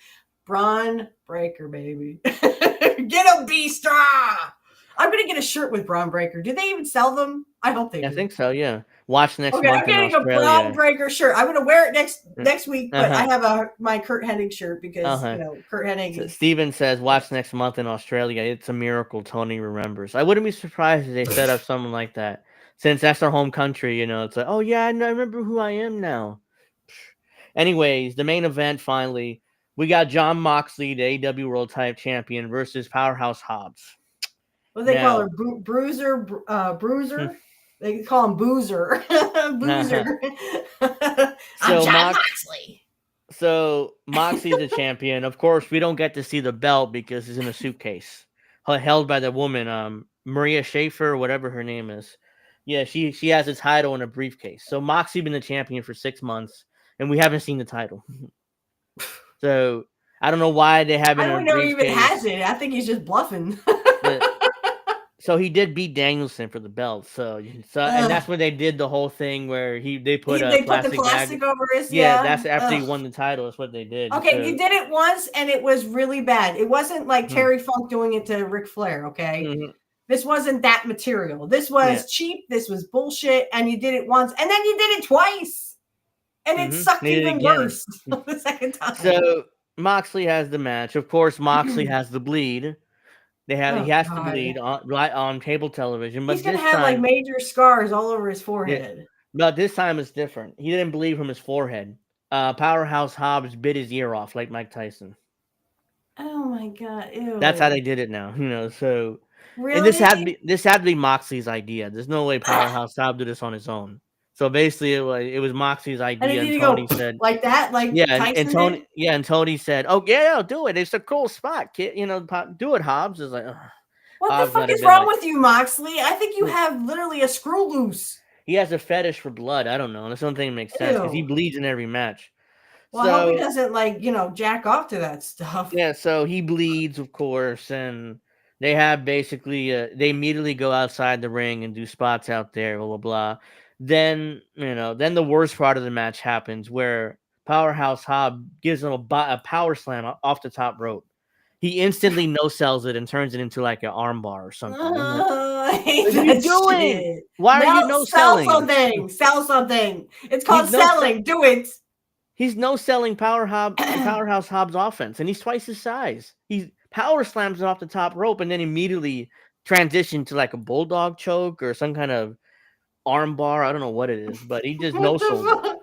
Braun Breaker, baby. Get a B-Straw! I'm going to get a shirt with Braun Breaker. Do they even sell them? I hope they do. I think so, yeah. Watch next month. I'm getting a Braun Breaker shirt. I'm going to wear it next week, but I have my Kurt Hennig shirt because Kurt Hennig. So Steven says, "Watch next month in Australia. It's a miracle Tony remembers." I wouldn't be surprised if they set up something like that, since that's their home country. It's like, oh yeah, I remember who I am now. Anyways, the main event finally, we got Jon Moxley, the AEW World Title Champion, versus Powerhouse Hobbs. What do they call her? Bruiser. They call him Boozer. Boozer. I'm Jon Moxley. So Moxley's the champion. Of course, we don't get to see the belt because it's in a suitcase held by the woman, Maria Schaefer, whatever her name is. Yeah, she has a title in a briefcase. So Moxley been the champion for 6 months, and we haven't seen the title. So I don't know why they haven't. I don't know he even has it. I think he's just bluffing. So he did beat Danielson for the belt. So and that's when they did the whole thing where they put the plastic over his. Yeah, that's after he won the title. That's what they did. Okay, he did it once, and it was really bad. It wasn't like Terry Funk doing it to Ric Flair. Okay, this wasn't that material. This was cheap. This was bullshit. And you did it once, and then you did it twice, and it sucked even worse the second time. So Moxley has the match. Of course, Moxley has the bleed. He has to bleed on cable television. But he's gonna have like major scars all over his forehead. Yeah, but this time it's different. He didn't bleed from his forehead. Powerhouse Hobbs bit his ear off like Mike Tyson. Oh my god! Ew. That's how they did it now. So really, and this had to be Moxley's idea. There's no way Powerhouse Hobbs did this on his own. So basically, it was Moxley's idea, and Tony said like that, like Tyson and Tony said, "Oh yeah, I'll do it. It's a cool spot, kid. Do it." Hobbs is like, "What the fuck is wrong with you, Moxley? I think you have literally a screw loose." He has a fetish for blood. I don't know. That's something that makes sense because he bleeds in every match. Well, I hope he doesn't jack off to that stuff. Yeah, so he bleeds, of course, and They have basically they immediately go outside the ring and do spots out there, blah blah blah. Then then the worst part of the match happens where Powerhouse Hobb gives him a power slam off the top rope. He instantly no sells it and turns it into like an armbar or something. I hate What are that you doing? shit. Why are you No, no sell selling? something. Sell something. It's called He's no selling. Do it. He's no selling Powerhouse Hobbs offense, and he's twice his size. He power slams it off the top rope and then immediately transitioned to like a bulldog choke or some kind of arm bar. I don't know what it is, but he just no What the sold it. fuck?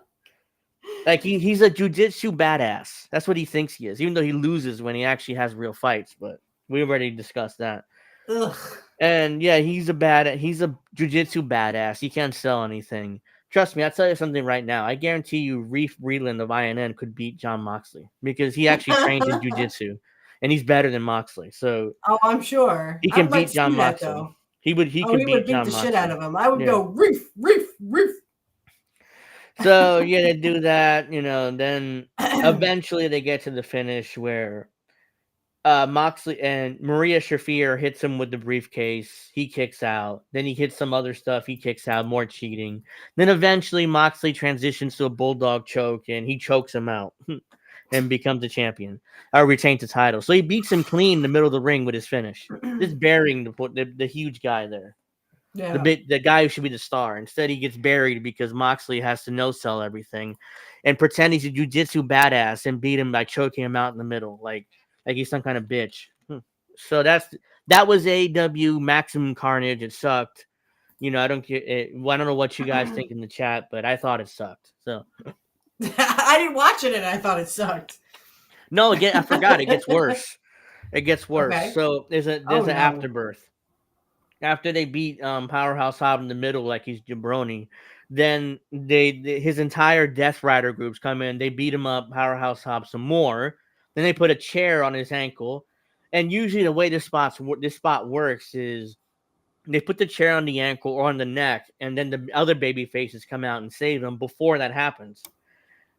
Like he's a jujitsu badass. That's what he thinks he is, even though he loses when he actually has real fights. But we already discussed that. Ugh. And yeah, he's a jujitsu badass. He can't sell anything. Trust me, I'll tell you something right now. I guarantee you Reef Breland of INN could beat John Moxley because he actually trained in jiu-jitsu and he's better than Moxley. So Oh, I'm sure. he I can would like beat to John see that, Moxley. though. He would beat John the Moxley. shit out of him. I would Yeah. go reef. So yeah, they do that, then eventually they get to the finish where Moxley and Maria Shafir hits him with the briefcase. He kicks out. Then he hits some other stuff. He kicks out. More cheating. Then eventually Moxley transitions to a bulldog choke and he chokes him out and becomes the champion. Or retains the title. So he beats him clean in the middle of the ring with his finish. Just burying the huge guy there. Yeah. The guy who should be the star. Instead, he gets buried because Moxley has to no-sell everything and pretend he's a jiu-jitsu badass and beat him by choking him out in the middle. Like he's some kind of bitch. So that was AEW Maximum Carnage. It sucked. I don't get it. I don't know what you guys think in the chat, but I thought it sucked. So I didn't watch it and I thought it sucked. no, again, I forgot. It gets worse. It gets worse. Okay. So there's an no. afterbirth. After they beat Powerhouse Hobb in the middle like he's jabroni, then his entire Death Rider groups come in. They beat him up, Powerhouse Hobb, some more. Then they put a chair on his ankle. And usually the way this spot works is they put the chair on the ankle or on the neck, and then the other baby faces come out and save him before that happens.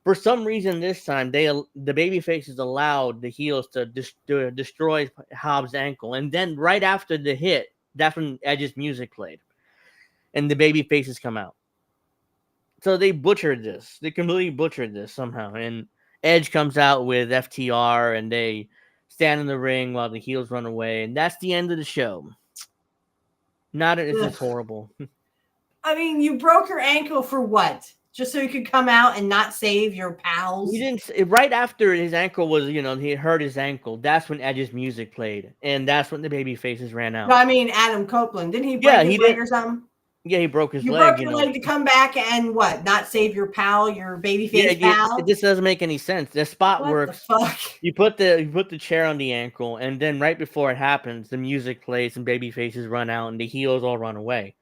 For some reason this time, the baby faces allowed the heels to destroy Hobbs' ankle. And then right after the hit, that's when Edge's music played. And the baby faces come out. So they butchered this. They completely butchered this somehow. And Edge comes out with FTR and they stand in the ring while the heels run away. And that's the end of the show. It's just horrible. I mean, you broke your ankle for what? Just so you could come out and not save your pals? He didn't. Right after his ankle was, he hurt his ankle. That's when Edge's music played. And that's when the baby faces ran out. No, I mean, Adam Copeland. Didn't he break his leg or something? Yeah, he broke his leg. You broke your leg to come back and what? Not save your pal, your babyface pal? It just doesn't make any sense. The spot what works. The fuck? You put the chair on the ankle, and then right before it happens, the music plays and baby faces run out, and the heels all run away.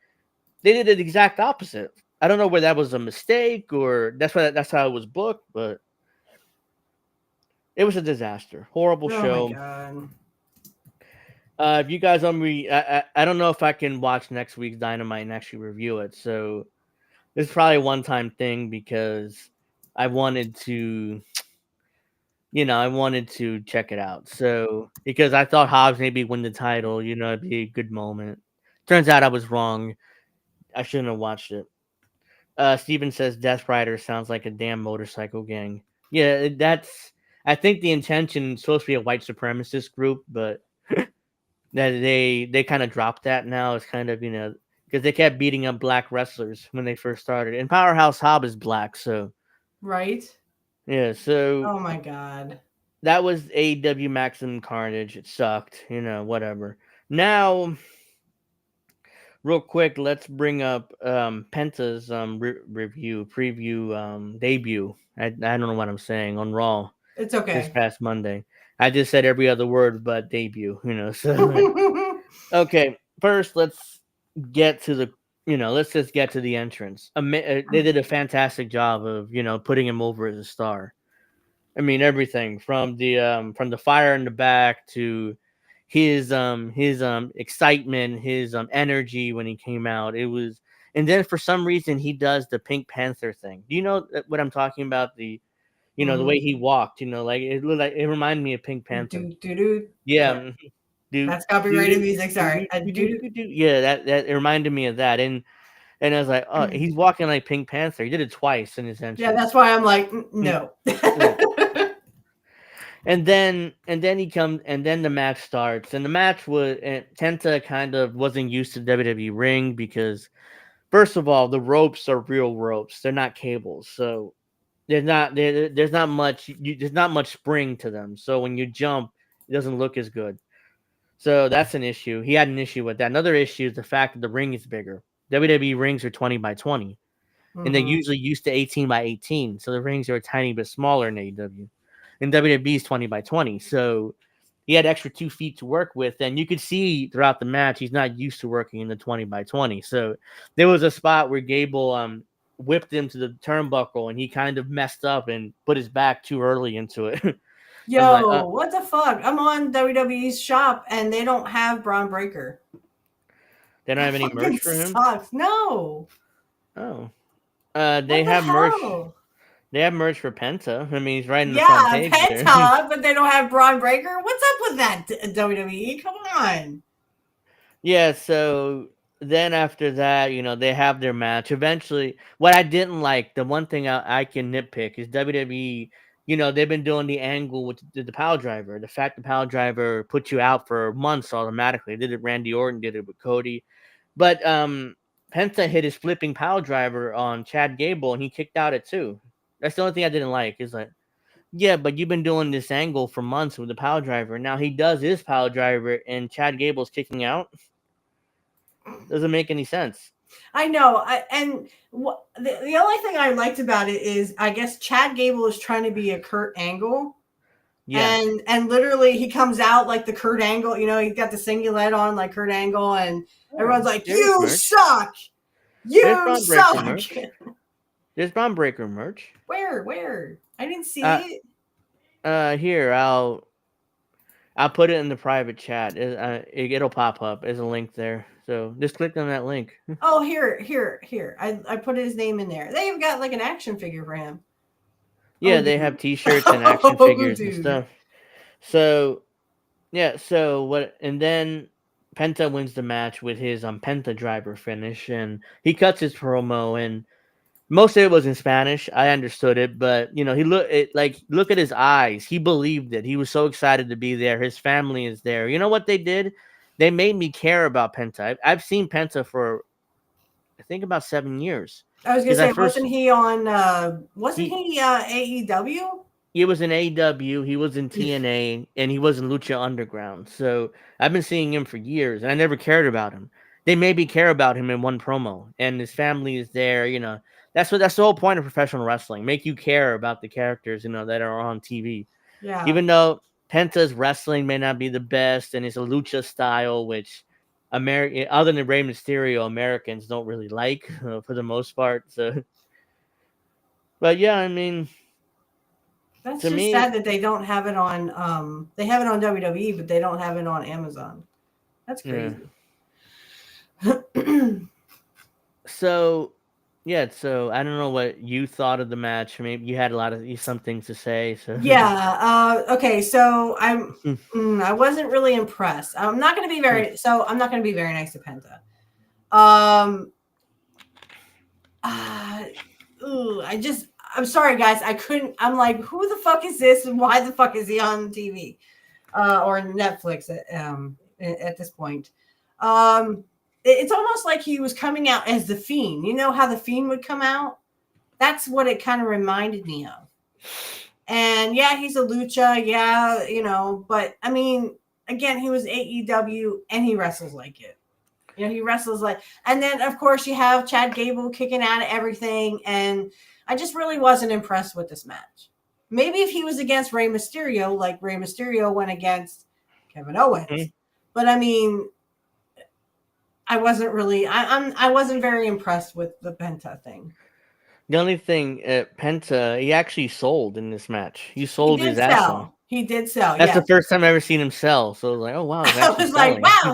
They did the exact opposite. I don't know whether that was a mistake or that's how it was booked, but it was a disaster. Horrible show. My God. If you guys want me, I don't know if I can watch next week's Dynamite and actually review it. So this is probably a one-time thing because I wanted to, check it out. So because I thought Hobbs maybe win the title, it'd be a good moment. Turns out I was wrong. I shouldn't have watched it. Steven says Death Rider sounds like a damn motorcycle gang. Yeah, I think the intention is supposed to be a white supremacist group, but that they kind of dropped that now. It's kind of, because they kept beating up black wrestlers when they first started. And Powerhouse Hobb is black, so. Right? Yeah, so. Oh my God. That was AEW Maximum Carnage. It sucked, whatever. Now, real quick, let's bring up Penta's preview, debut. I don't know what I'm saying on Raw. It's okay. This past Monday. I just said every other word but debut, so. Okay, first let's get to let's just get to the entrance. They did a fantastic job of, putting him over as a star. I mean, everything from the fire in the back to his excitement, his energy when he came out. It was, and then for some reason he does the Pink Panther thing. Do you know what I'm talking about? The the way he walked, it looked like, it reminded me of Pink Panther. Yeah. That's copyrighted music. Sorry. Yeah, that it reminded me of that. And I was like, oh, he's walking like Pink Panther. He did it twice in his entrance. Yeah, that's why I'm like, no. And then he comes, and then the match starts. And the match was, and Penta kind of wasn't used to WWE ring because, first of all, the ropes are real ropes. They're not cables, so there's not much spring to them. So when you jump, it doesn't look as good. So that's an issue. He had an issue with that. Another issue is the fact that the ring is bigger. WWE rings are 20 by 20, and they're usually used to 18 by 18. So the rings are a tiny bit smaller in AEW. And WWE is 20 by 20. So he had extra 2 feet to work with. And you could see throughout the match, he's not used to working in the 20 by 20. So there was a spot where Gable whipped him to the turnbuckle, and he kind of messed up and put his back too early into it. Yo, like, what the fuck? I'm on WWE's shop, and they don't have Braun Breaker. They don't have any merch for him? No. Oh. They have merch. They have merch for Penta. I mean, he's right in the front page. Yeah, Penta, but they don't have Braun Breaker. What's up with that, WWE? Come on. Yeah, so then after that, they have their match. Eventually, what I didn't like, the one thing I can nitpick is WWE, they've been doing the angle with the pile driver. The fact the pile driver puts you out for months automatically. They did it, Randy Orton did it with Cody. But Penta hit his flipping pile driver on Chad Gable, and he kicked out at 2. That's the only thing I didn't like. Is like, yeah, but you've been doing this angle for months with the pile driver. Now he does his pile driver, and Chad Gable's kicking out. Doesn't make any sense. I know. The only thing I liked about it is, I guess Chad Gable is trying to be a Kurt Angle. Yeah. And literally he comes out like the Kurt Angle. He's got the singlet on like Kurt Angle, and everyone's like, "You suck! You suck!" There's Braun Breaker merch. Where? I didn't see it. Here, I'll put it in the private chat. It'll pop up. There's a link there. So just click on that link. Oh, here. I put his name in there. They've got like an action figure for him. Yeah, they have t-shirts and action figures and stuff. So, yeah, and then Penta wins the match with his Penta driver finish, and he cuts his promo, and most of it was in Spanish. I understood it, but he look at his eyes. He believed it. He was so excited to be there. His family is there. You know what they did? They made me care about Penta. I've seen Penta for, I think, about 7 years. I was gonna say, wasn't he on? Wasn't he AEW? He was in AEW. He was in TNA, and he was in Lucha Underground. So I've been seeing him for years, and I never cared about him. They made me care about him in one promo, and his family is there. That's the whole point of professional wrestling. Make you care about the characters, that are on TV. Yeah. Even though Penta's wrestling may not be the best, and it's a lucha style, which other than Rey Mysterio, Americans don't really like for the most part. So, but yeah, I mean, that's just sad that they don't have it on. They have it on WWE, but they don't have it on Amazon. That's crazy. Yeah. So I don't know what you thought of the match. Maybe you had some things to say. So yeah. Okay. So I wasn't really impressed. I'm not going to be very nice to Penta. I'm sorry, guys. I couldn't. I'm like, who the fuck is this, and why the fuck is he on TV or Netflix at this point? It's almost like he was coming out as the Fiend. You know how the Fiend would come out? That's what it kind of reminded me of. And yeah, he's a lucha. Yeah, but I mean, again, he was AEW and he wrestles like it. He wrestles like, and then of course you have Chad Gable kicking out of everything. And I just really wasn't impressed with this match. Maybe if he was against Rey Mysterio, like Rey Mysterio went against Kevin Owens. Mm-hmm. But I mean, I wasn't very impressed with the Penta thing. The only thing, Penta, he actually sold in this match. He sold his ass off. He did sell. That's the first time I ever seen him sell. So I was like, oh wow. I was like, wow.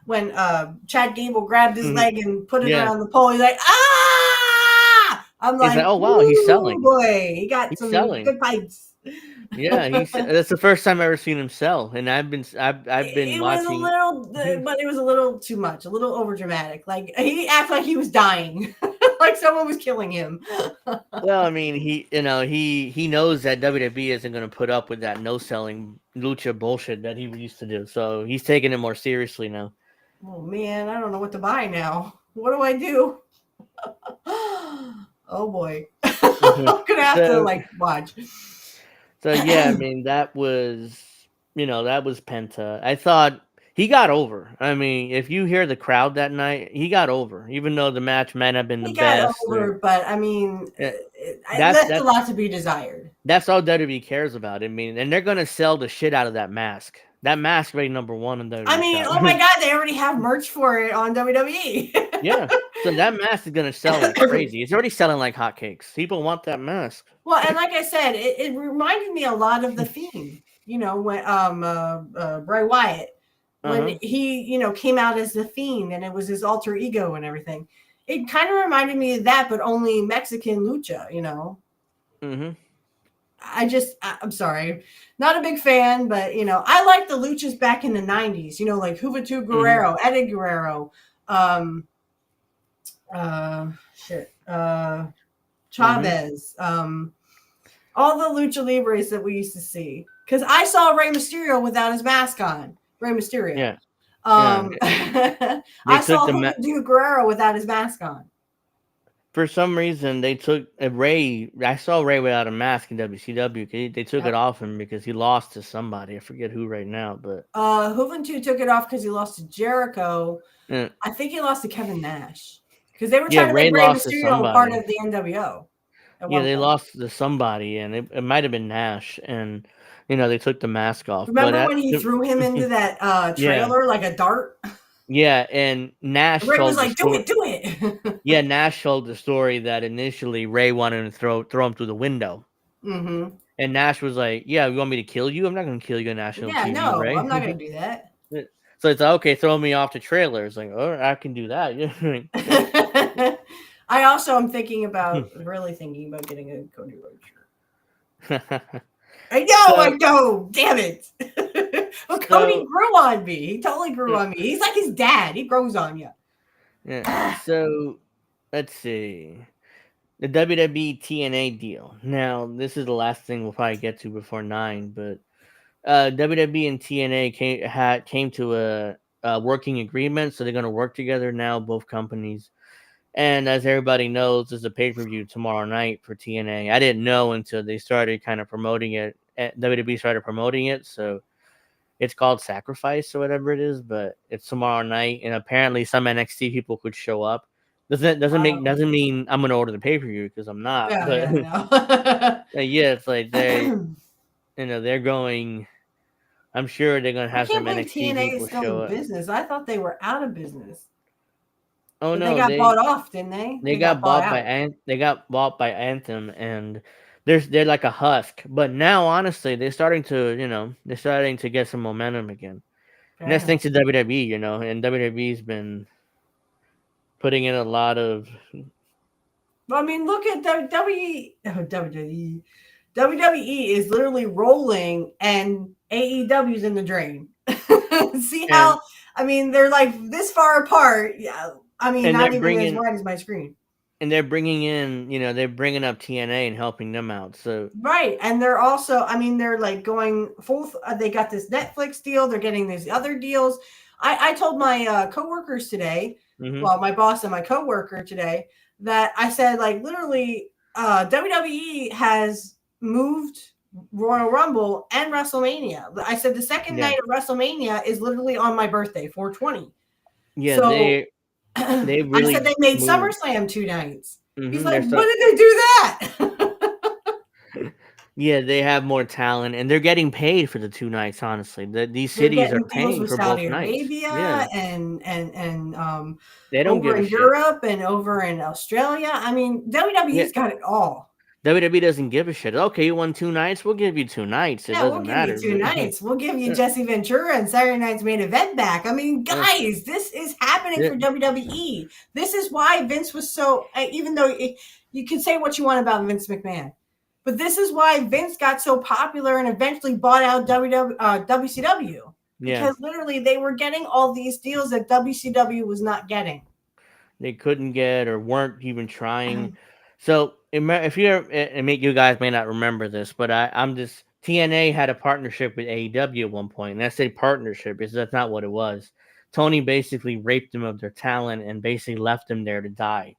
When Chad Gable grabbed his leg and put it around the pole, he's like, ah! I'm like, oh wow, he's selling. Boy, he got some good pipes. Yeah, that's the first time I've ever seen him sell, and I've been It was a watching. little, but it was a little too much, a little over dramatic. Like he acted like he was dying, like someone was killing him. Well, I mean, he knows that WWE isn't going to put up with that no selling lucha bullshit that he used to do, so he's taking it more seriously now. Oh man, I don't know what to buy now. What do I do? Oh boy, I'm gonna have to like watch. So yeah, I mean that was Penta. I thought he got over. I mean, if you hear the crowd that night, he got over, even though the match might have been the best. Over, but I mean, that's a lot to be desired. That's all WWE cares about. I mean, and they're gonna sell the shit out of that mask. That mask rated number 1 in WWE. I mean, oh my god, they already have merch for it on WWE. Yeah, so that mask is gonna sell like crazy. It's already selling like hotcakes. People want that mask. Well, and like I said, it reminded me a lot of the Fiend. You know, when Bray Wyatt, when he came out as the Fiend and it was his alter ego and everything. It kind of reminded me of that, but only Mexican lucha. You know. Mm-hmm. I'm sorry, not a big fan, but I like the luchas back in the 90s, like Juventud Guerrero, Eddie Guerrero, Chavez, all the lucha libres that we used to see. Because I saw Rey Mysterio without his mask on. Rey Mysterio. Yeah. I saw Juventud Guerrero without his mask on. For some reason, they took Ray. I saw Ray without a mask in WCW. They took it off him because he lost to somebody. I forget who right now, but Juventud took it off because he lost to Jericho. I think he lost to Kevin Nash because they were trying to make Rey Mysterio part of the NWO. Yeah, they lost to somebody, and it might have been Nash, and they took the mask off. Remember when he threw him into that trailer like a dart? Yeah, and Nash was like, "Do it!" Yeah, Nash told the story that initially Ray wanted to throw him through the window, and Nash was like, "Yeah, you want me to kill you? I'm not going to kill you, National TV, no, Ray. I'm not going to do that." So it's like, okay, throw me off the trailer. It's like, oh, I can do that. I also am really thinking about getting a Cody Rhodes shirt. I know. Damn it. Well, Cody grew on me. He totally grew on me. He's like his dad. He grows on you. Yeah. So let's see. The WWE TNA deal. Now, this is the last thing we'll probably get to before 9, but WWE and TNA came to a working agreement, so they're going to work together now, both companies. And as everybody knows, there's a pay-per-view tomorrow night for TNA. I didn't know until they started kind of promoting it. WWE started promoting it, so it's called Sacrifice or whatever it is, but it's tomorrow night, and apparently some NXT people could show up. Doesn't mean I'm gonna order the pay-per-view because I'm not. It's like they're going. I'm sure they're gonna have some NXT people show up. Business. I thought they were out of business. Oh no, they got bought off, didn't they? They got bought by Anthem, and they're like a husk. But now, honestly, they're starting to get some momentum again. And that's thanks to WWE, and WWE's been putting in a lot of. Well, I mean, look at WWE. WWE is literally rolling, and AEW's in the drain. See how? I mean, they're like this far apart. Yeah. I mean, not even as wide as my screen. And they're bringing in, they're bringing up TNA and helping them out. So right, and they're also, I mean, they're like going full. They got this Netflix deal. They're getting these other deals. I told my coworkers today, well, my boss and my coworker today, that I said, like, literally, WWE has moved Royal Rumble and WrestleMania. I said the second night of WrestleMania is literally on my birthday, 4/20. Yeah, so, they really. I said they made moved. SummerSlam 2 nights. He's like, when did they do that? Yeah, they have more talent, and they're getting paid for the 2 nights. Honestly, these cities are paying for Saudi both Arabia nights. And they don't over give in Europe and over in Australia. I mean, WWE's got it all. WWE doesn't give a shit. Okay, you won 2 nights. We'll give you 2 nights. It doesn't matter. We'll give you 2 nights. We'll give you Jesse Ventura and Saturday Night's Main Event back. I mean, guys, this is happening for WWE. This is why Vince was so. Even though you can say what you want about Vince McMahon, But this is why Vince got so popular and eventually bought out WCW. Yeah. Because literally they were getting all these deals that WCW was not getting. They couldn't get or weren't even trying. So if you guys may not remember this, but I'm just TNA had a partnership with AEW at one point, and I say partnership because that's not what it was. Tony basically raped them of their talent and basically left them there to die.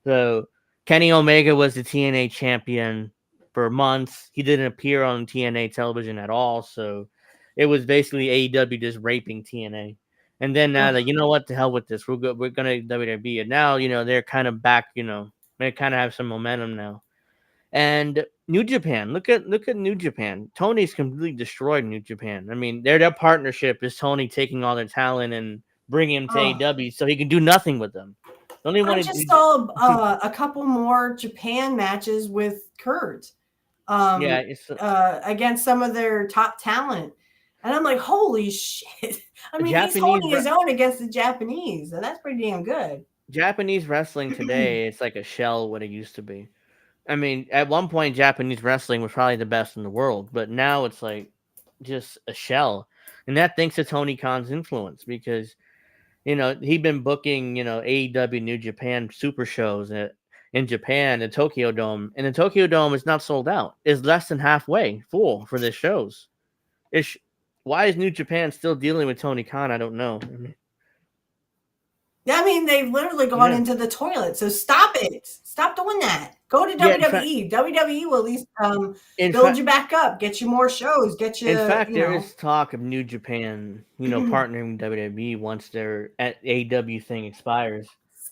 So Kenny Omega was the TNA champion for months. He didn't appear on TNA television at all, so it was basically AEW just raping TNA. And then now that you know what, the hell with this, we're gonna WWE, and now they're kind of back. They kind of have some momentum now. And New Japan, look at New Japan. Tony's completely destroyed New Japan. I mean, their partnership is Tony taking all their talent and bringing him to AEW, so he can do nothing with them. I just saw a couple more Japan matches with Kurt. Against some of their top talent. And I'm like, holy shit. I mean, he's holding his own against the Japanese, and that's pretty damn good. Japanese wrestling today, it's like a shell of what it used to be. I mean, at one point, Japanese wrestling was probably the best in the world, but now it's like just a shell. And that thanks to Tony Khan's influence because, he'd been booking, AEW New Japan super shows in Japan, the Tokyo Dome. And the Tokyo Dome is not sold out. It's less than halfway full for the shows. Why is New Japan still dealing with Tony Khan? I don't know. I mean, they've literally gone into the toilet. So stop it. Stop doing that. Go to WWE. WWE will at least build you back up, get you more shows, get you. In fact, there is talk of New Japan, partnering with WWE once their AEW thing expires.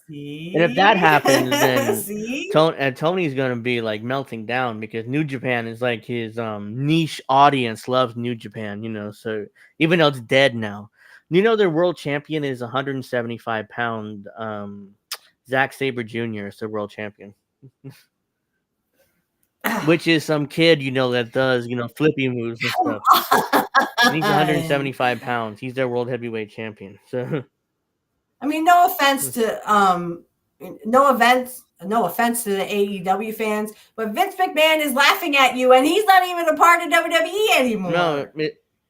See? And if that happens, then Tony's going to be like melting down because New Japan is like his niche audience loves New Japan, so even though it's dead now. Their world champion is 175-pound Zack Sabre Jr. is their world champion. Which is some kid, that does, flippy moves and stuff. And he's 175 pounds. He's their world heavyweight champion. So I mean, no offense to no offense to the AEW fans, but Vince McMahon is laughing at you, and he's not even a part of WWE anymore. No,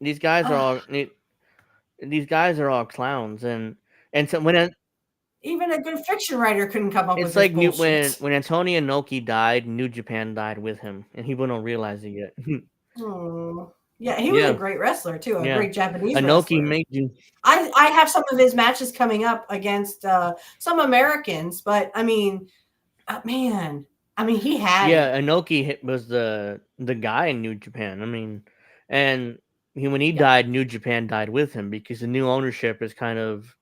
these guys are all clowns, and so even a good fiction writer couldn't come up with. It's like when Antonio Inoki died, New Japan died with him, and people don't realize it yet. Yeah, he was a great wrestler too, great Japanese Inoki wrestler. made you. I have some of his matches coming up against some Americans, but I mean, man, he had. Yeah, Inoki was the guy in New Japan. I mean, and when he died, New Japan died with him because the new ownership is kind of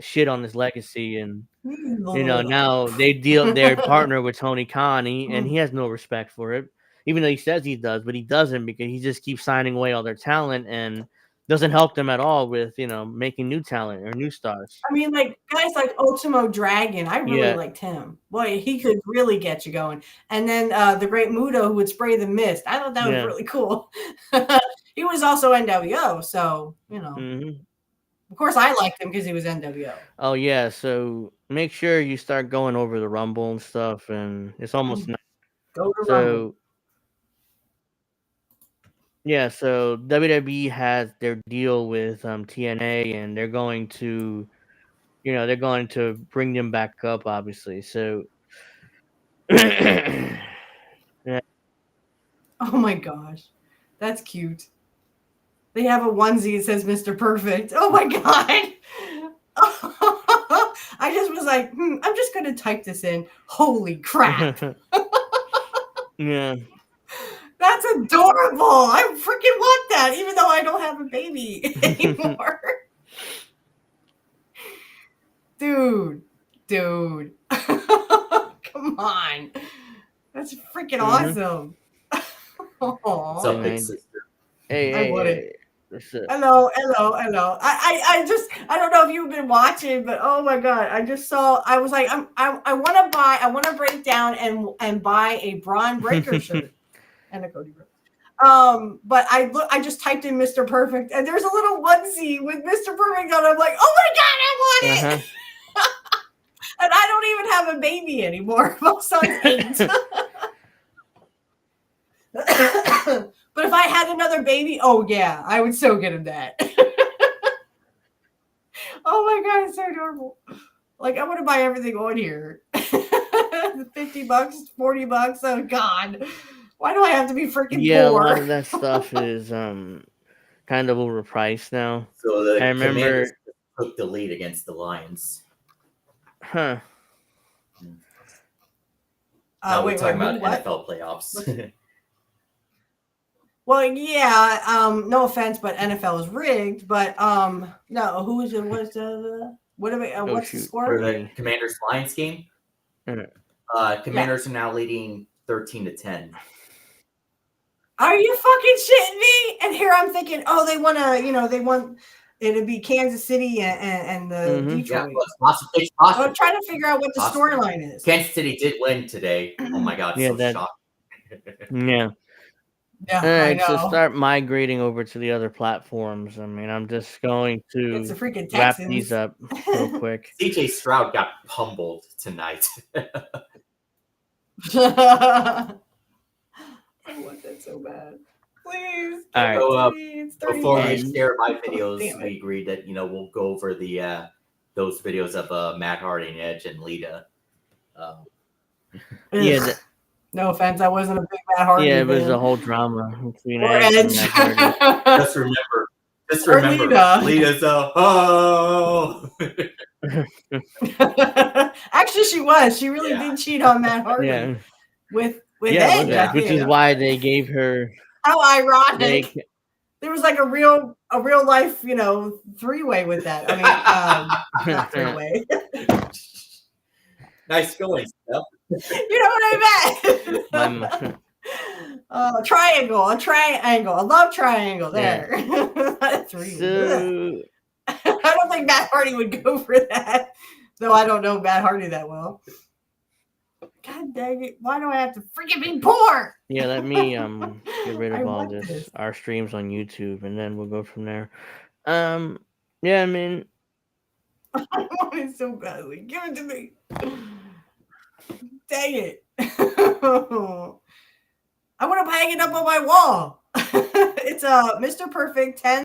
shit on his legacy, and now they're partner with Tony Khan, and he has no respect for it. Even though he says he does, but he doesn't because he just keeps signing away all their talent and doesn't help them at all with, making new talent or new stars. I mean, like guys like Ultimo Dragon, I really liked him. Boy, he could really get you going. And then the great Muto who would spray the mist. I thought that was really cool. He was also NWO, so, Of course, I liked him because he was NWO. Oh, yeah, so make sure you start going over the Rumble and stuff, and it's almost Go to Rumble. Yeah, so WWE has their deal with TNA, and they're going to, bring them back up, obviously. So, oh my gosh, that's cute. They have a onesie that says Mr. Perfect. Oh my god. I just was like, I'm just going to type this in. Holy crap. Yeah. That's adorable. I freaking want that, even though I don't have a baby anymore. Dude. Come on. That's freaking awesome. What's up, big sister? Hey. Hello. I don't know if you've been watching, but oh my god, I was like, I want to break down and buy a Braun Breaker shirt and a Cody Rhodes. But I just typed in Mr. Perfect, and there's a little onesie with Mr. Perfect on. I'm like, oh my god, I want it. And I don't even have a baby anymore. My son's 8. But if I had another baby, oh yeah, I would so get him that. Oh my god, it's so adorable. Like, I want to buy everything on here. $50, $40. Oh god. Why do I have to be freaking Yeah, poor? a lot of that stuff is kind of overpriced now. So the I remember Commanders took the lead against the Lions. Huh. Now we're talking about what? NFL playoffs. Well, yeah, no offense, but NFL is rigged. But no, who is it? What's the what's the score? For the Commanders Lions game? Commanders are now leading 13-10. Are you fucking shitting me? And here I'm thinking, oh, they want to, they want it to be Kansas City and the Detroit. Yeah, well, it's possible. I'm trying to figure out what the storyline is. Kansas City did win today. Oh my god, so shocking. Yeah. Yeah, All right, I know. so start migrating over to the other platforms. I mean, I'm just going to It's the freaking wrap Texans. these up real quick. CJ Stroud got pummeled tonight. I want that so bad. Please. All right. So, before we share my videos, we agreed that we'll go over the those videos of Matt Hardy and Edge and Lita. Yeah. No offense, I wasn't a big Matt Hardy. Yeah, it was fan. a whole drama between Or Edge and Edge. Matt Hardy. Just remember, Lita. Lita's Actually, she was. She really did cheat on Matt Hardy. Yeah. With Edge, which is why they gave her. How ironic! There was like a real life, three-way with that. I mean, not three-way. Nice going, Steph. You know what I meant? Triangle, a triangle, a love triangle. There, three. So, I don't think Matt Hardy would go for that, though. I don't know Matt Hardy that well. God dang it! Why do I have to freaking be poor? yeah, let me get rid of all this. Our streams on YouTube, and then we'll go from there. Yeah, I mean, I want it so badly. Give it to me. Dang it! I want to hang it up on my wall. It's a Mr. Perfect 10.